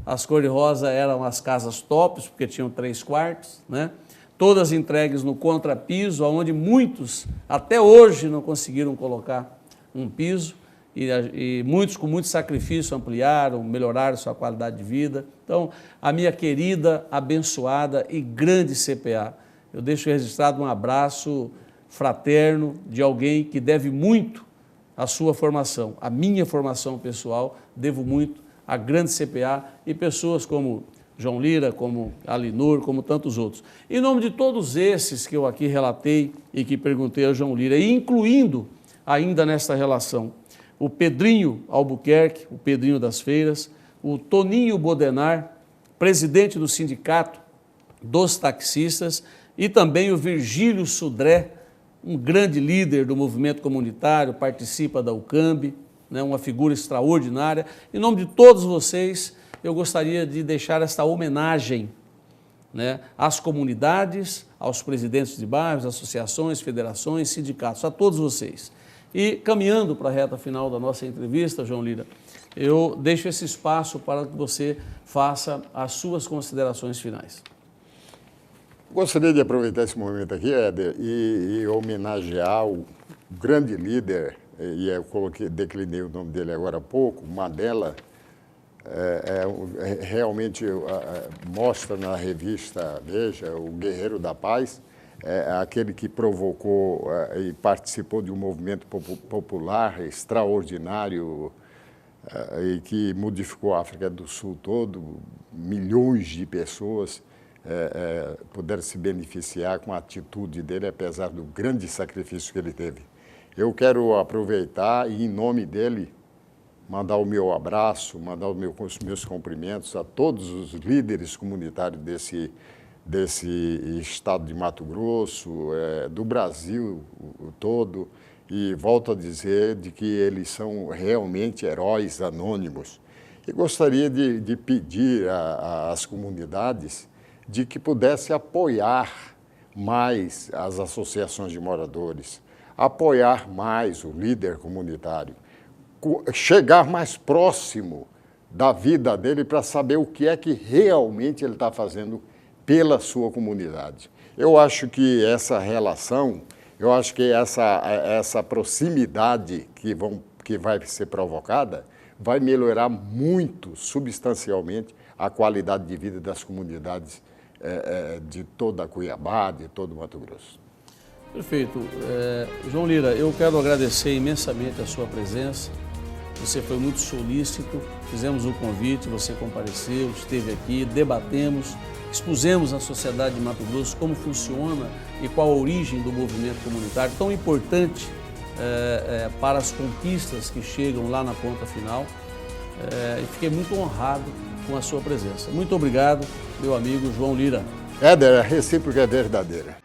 As cor-de-rosa eram as casas tops, porque tinham 3 quartos, né? Todas entregues no contrapiso, onde muitos, até hoje, não conseguiram colocar um piso, e muitos, com muito sacrifício, ampliaram, melhoraram sua qualidade de vida. Então, a minha querida, abençoada e grande CPA, eu deixo registrado um abraço fraterno de alguém que deve muito à sua formação. A minha formação pessoal, devo muito à grande CPA e pessoas como João Lira, como Alinor, como tantos outros. Em nome de todos esses que eu aqui relatei e que perguntei a João Lira, e incluindo ainda nesta relação o Pedrinho Albuquerque, o Pedrinho das Feiras, o Toninho Bodenar, presidente do Sindicato dos Taxistas, e também o Virgílio Sudré, um grande líder do movimento comunitário, participa da UCAMB, né, uma figura extraordinária. Em nome de todos vocês, eu gostaria de deixar esta homenagem, né, às comunidades, aos presidentes de bairros, associações, federações, sindicatos, a todos vocês. E caminhando para a reta final da nossa entrevista, João Lira, eu deixo esse espaço para que você faça as suas considerações finais. Gostaria de aproveitar esse momento aqui, Éder, e homenagear o grande líder, e eu declinei o nome dele agora há pouco, Mandela. Realmente mostra na revista Veja, o Guerreiro da Paz, aquele que provocou e participou de um movimento popular extraordinário e que modificou a África do Sul todo, milhões de pessoas puderam se beneficiar com a atitude dele, apesar do grande sacrifício que ele teve. Eu quero aproveitar e, em nome dele, mandar o meu abraço, mandar os meus cumprimentos a todos os líderes comunitários desse estado de Mato Grosso, do Brasil todo, e volto a dizer de que eles são realmente heróis anônimos. E gostaria de pedir às comunidades de que pudesse apoiar mais as associações de moradores, apoiar mais o líder comunitário, chegar mais próximo da vida dele para saber o que é que realmente ele está fazendo pela sua comunidade. Eu acho que essa relação, Eu acho que essa proximidade que vai ser provocada vai melhorar muito, substancialmente, a qualidade de vida das comunidades de toda Cuiabá, de todo Mato Grosso. Perfeito. João Lira, eu quero agradecer imensamente a sua presença. Você foi muito solícito, fizemos um convite, você compareceu, esteve aqui, debatemos, expusemos à sociedade de Mato Grosso como funciona e qual a origem do movimento comunitário, tão importante para as conquistas que chegam lá na ponta final. E fiquei muito honrado com a sua presença. Muito obrigado, meu amigo João Lira. Éder, a recíproca é verdadeira.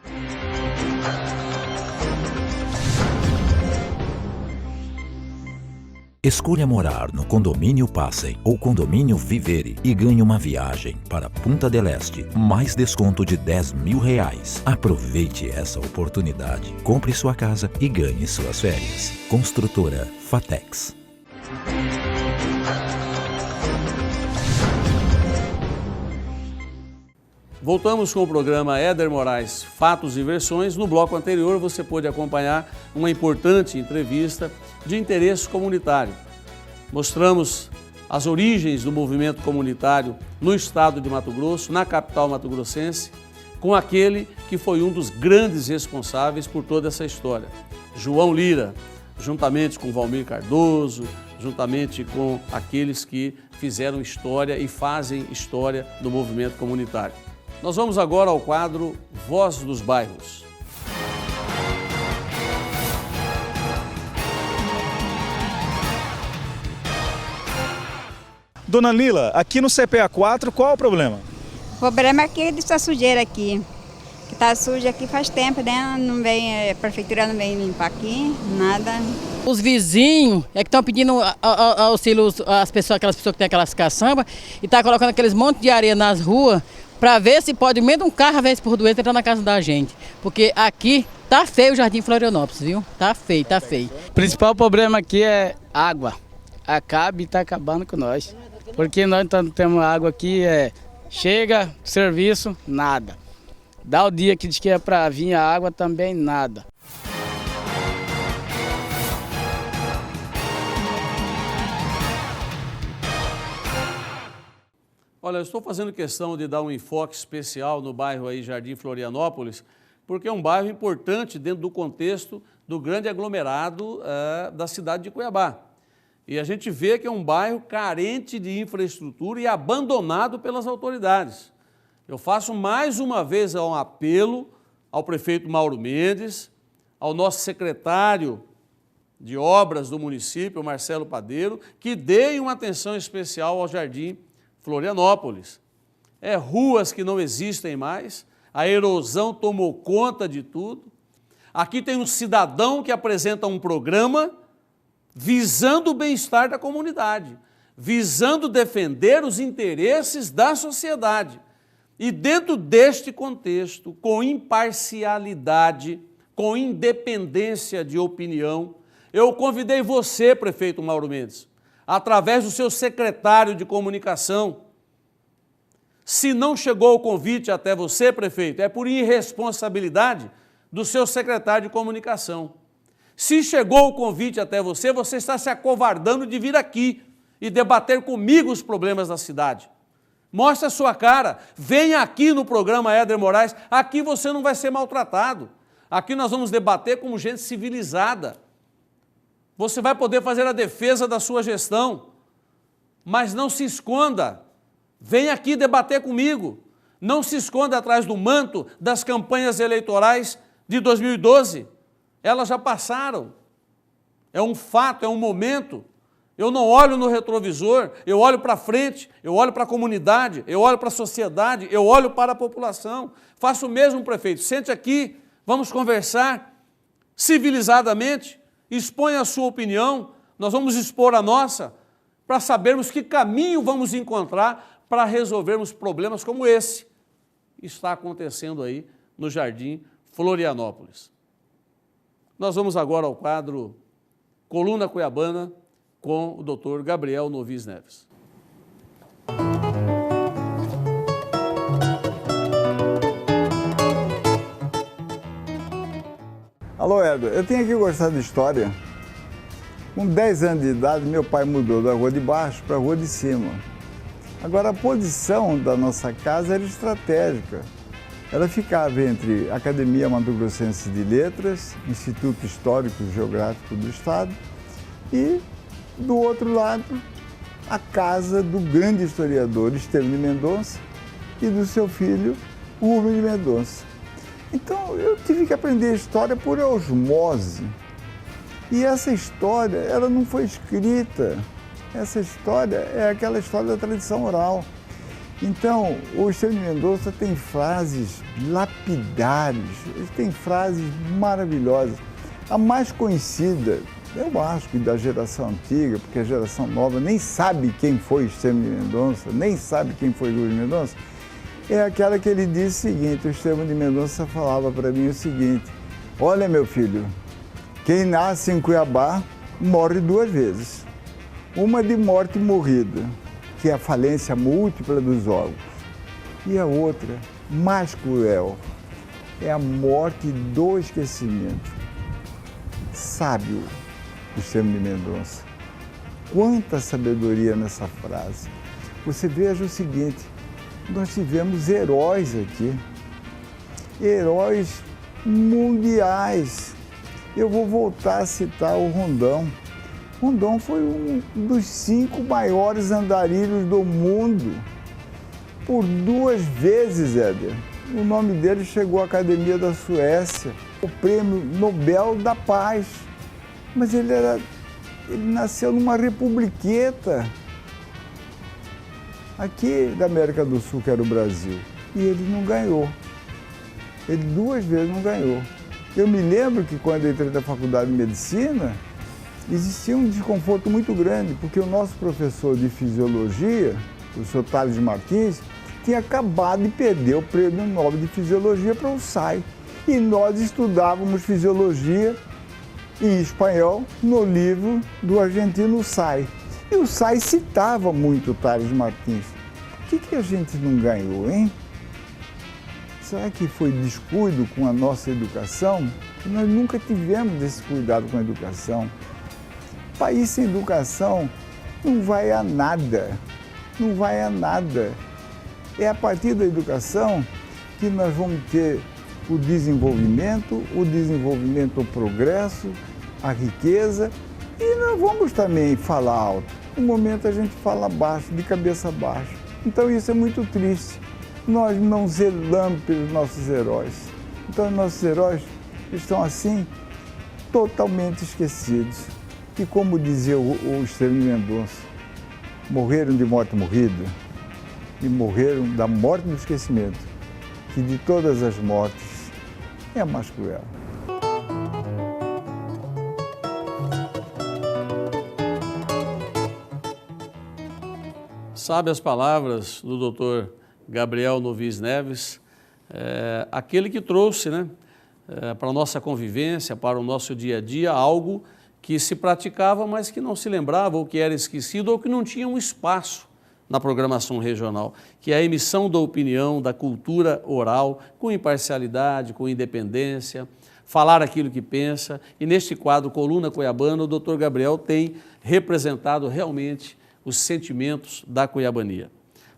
Escolha morar no Condomínio Passem ou Condomínio Vivere e ganhe uma viagem para Punta del Este, mais desconto de R$10.000. Aproveite essa oportunidade. Compre sua casa e ganhe suas férias. Construtora Fatex. Voltamos com o programa Éder Moraes, Fatos e Versões. No bloco anterior você pôde acompanhar uma importante entrevista de interesse comunitário. Mostramos as origens do movimento comunitário no estado de Mato Grosso, na capital mato-grossense, com aquele que foi um dos grandes responsáveis por toda essa história, João Lira, juntamente com Valmir Cardoso, juntamente com aqueles que fizeram história e fazem história do movimento comunitário. Nós vamos agora ao quadro Voz dos Bairros. Dona Lila, aqui no CPA 4, qual é o problema? O problema é aqui dessa sujeira aqui, que está suja aqui faz tempo, né? Não vem, a prefeitura não vem limpar aqui, nada. Os vizinhos é que estão pedindo auxílio às pessoas, aquelas pessoas que têm aquelas caçambas, e tá colocando aqueles montes de areia nas ruas, para ver se pode, mesmo um carro, a vez por doença, entrar na casa da gente. Porque aqui tá feio o Jardim Florianópolis, viu? Tá feio, tá feio. O principal problema aqui é água. Acaba e tá acabando com nós. Porque nós não temos água aqui, chega, serviço, nada. Dá o dia que diz que é para vir a água, também nada. Olha, eu estou fazendo questão de dar um enfoque especial no bairro aí Jardim Florianópolis, porque é um bairro importante dentro do contexto do grande aglomerado da cidade de Cuiabá. E a gente vê que é um bairro carente de infraestrutura e abandonado pelas autoridades. Eu faço mais uma vez um apelo ao prefeito Mauro Mendes, ao nosso secretário de obras do município, Marcelo Padeiro, que deem uma atenção especial ao Jardim Florianópolis. Ruas que não existem mais, a erosão tomou conta de tudo. Aqui tem um cidadão que apresenta um programa visando o bem-estar da comunidade, visando defender os interesses da sociedade. E dentro deste contexto, com imparcialidade, com independência de opinião, eu convidei você, prefeito Mauro Mendes, através do seu secretário de comunicação. Se não chegou o convite até você, prefeito, é por irresponsabilidade do seu secretário de comunicação. Se chegou o convite até você, você está se acovardando de vir aqui e debater comigo os problemas da cidade. Mostre a sua cara, venha aqui no programa Éder Moraes, aqui você não vai ser maltratado. Aqui nós vamos debater como gente civilizada. Você vai poder fazer a defesa da sua gestão, mas não se esconda. Venha aqui debater comigo. Não se esconda atrás do manto das campanhas eleitorais de 2012. Elas já passaram. É um fato, é um momento. Eu não olho no retrovisor, eu olho para frente, eu olho para a comunidade, eu olho para a sociedade, eu olho para a população. Faça o mesmo, prefeito. Sente aqui, vamos conversar civilizadamente. Exponha a sua opinião, nós vamos expor a nossa, para sabermos que caminho vamos encontrar para resolvermos problemas como esse que está acontecendo aí no Jardim Florianópolis. Nós vamos agora ao quadro Coluna Cuiabana com o Dr. Gabriel Novis Neves. A Alô, Éder, eu tenho aqui gostado de história. Com 10 anos de idade, meu pai mudou da rua de baixo para a rua de cima. Agora, a posição da nossa casa era estratégica. Ela ficava entre a Academia Mato Grossense de Letras, Instituto Histórico e Geográfico do Estado, e, do outro lado, a casa do grande historiador Estevão de Mendonça e do seu filho, Rubem de Mendonça. Então, eu tive que aprender história por osmose. E essa história, ela não foi escrita. Essa história é aquela história da tradição oral. Então, o Estevão de Mendonça tem frases lapidares, ele tem frases maravilhosas. A mais conhecida, eu acho que da geração antiga, porque a geração nova nem sabe quem foi Estevão de Mendonça, nem sabe quem foi Rubem de Mendonça, é aquela que ele disse o seguinte: o Estevão de Mendonça falava para mim o seguinte: olha, meu filho, quem nasce em Cuiabá morre 2 vezes. Uma de morte morrida, que é a falência múltipla dos órgãos. E a outra, mais cruel, é a morte do esquecimento. Sábio, Estevão de Mendonça. Quanta sabedoria nessa frase. Você veja o seguinte: nós tivemos heróis aqui, heróis mundiais. Eu vou voltar a citar o Rondão. Rondão foi um dos 5 maiores andarilhos do mundo. Por 2 vezes, Éder. O nome dele chegou à Academia da Suécia, o Prêmio Nobel da Paz. Mas ele nasceu numa republiqueta aqui da América do Sul, que era o Brasil, e ele não ganhou. Ele 2 vezes não ganhou. Eu me lembro que quando eu entrei na Faculdade de Medicina, existia um desconforto muito grande, porque o nosso professor de Fisiologia, o Sr. Thales Martins, tinha acabado de perder o Prêmio Nobel de Fisiologia para o SAI. E nós estudávamos Fisiologia em espanhol no livro do argentino Say. E o Say citava muito o Thales Martins. Por que a gente não ganhou, hein? Será que foi descuido com a nossa educação? Nós nunca tivemos esse cuidado com a educação. País sem educação não vai a nada, não vai a nada. É a partir da educação que nós vamos ter o desenvolvimento, o progresso, a riqueza, e nós vamos também falar alto. No momento a gente fala baixo, de cabeça baixa. Então isso é muito triste. Nós não zelamos pelos nossos heróis. Então nossos heróis estão assim, totalmente esquecidos. E como dizia o Estevão de Mendonça, morreram de morte morrida e morreram da morte do esquecimento, que de todas as mortes é a mais cruel. Sabe as palavras do doutor Gabriel Novis Neves, aquele que trouxe, para a nossa convivência, para o nosso dia a dia, algo que se praticava, mas que não se lembrava, ou que era esquecido, ou que não tinha um espaço na programação regional, que é a emissão da opinião, da cultura oral, com imparcialidade, com independência, falar aquilo que pensa. E neste quadro Coluna Cuiabana, o doutor Gabriel tem representado realmente os sentimentos da cuiabania.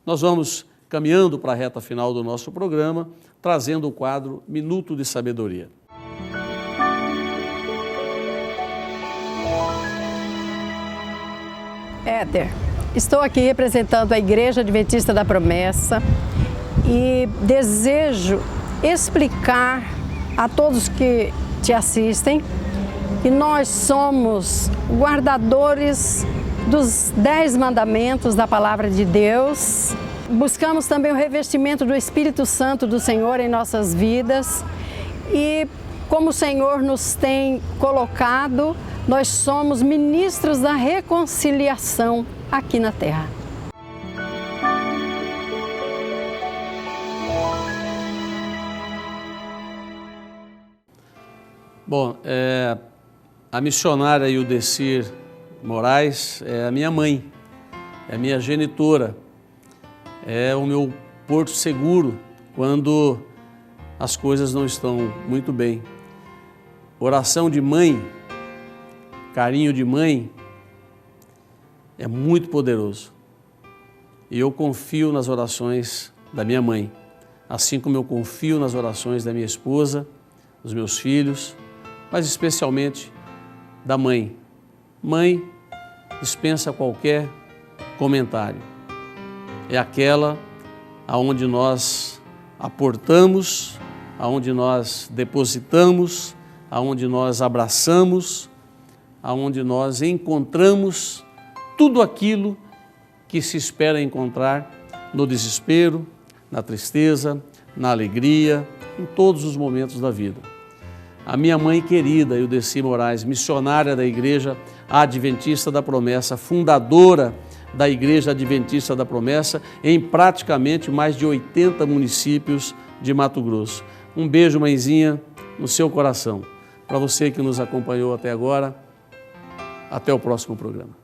Nós vamos caminhando para a reta final do nosso programa, trazendo o quadro Minuto de Sabedoria. Éder, estou aqui representando a Igreja Adventista da Promessa e desejo explicar a todos que te assistem que nós somos guardadores dos 10 mandamentos da Palavra de Deus. Buscamos também o revestimento do Espírito Santo do Senhor em nossas vidas e, como o Senhor nos tem colocado, nós somos ministros da reconciliação aqui na Terra. Bom, a missionária Ildecir Moraes é a minha mãe, é a minha genitora, é o meu porto seguro quando as coisas não estão muito bem. Oração de mãe, carinho de mãe, é muito poderoso. E eu confio nas orações da minha mãe, assim como eu confio nas orações da minha esposa, dos meus filhos, mas especialmente da mãe. Mãe dispensa qualquer comentário. É aquela aonde nós aportamos, aonde nós depositamos, aonde nós abraçamos, aonde nós encontramos tudo aquilo que se espera encontrar no desespero, na tristeza, na alegria, em todos os momentos da vida. A minha mãe querida, Eudeci Moraes, missionária da Igreja Adventista da Promessa, fundadora da Igreja Adventista da Promessa, em praticamente mais de 80 municípios de Mato Grosso. Um beijo, mãezinha, no seu coração. Para você que nos acompanhou até agora, até o próximo programa.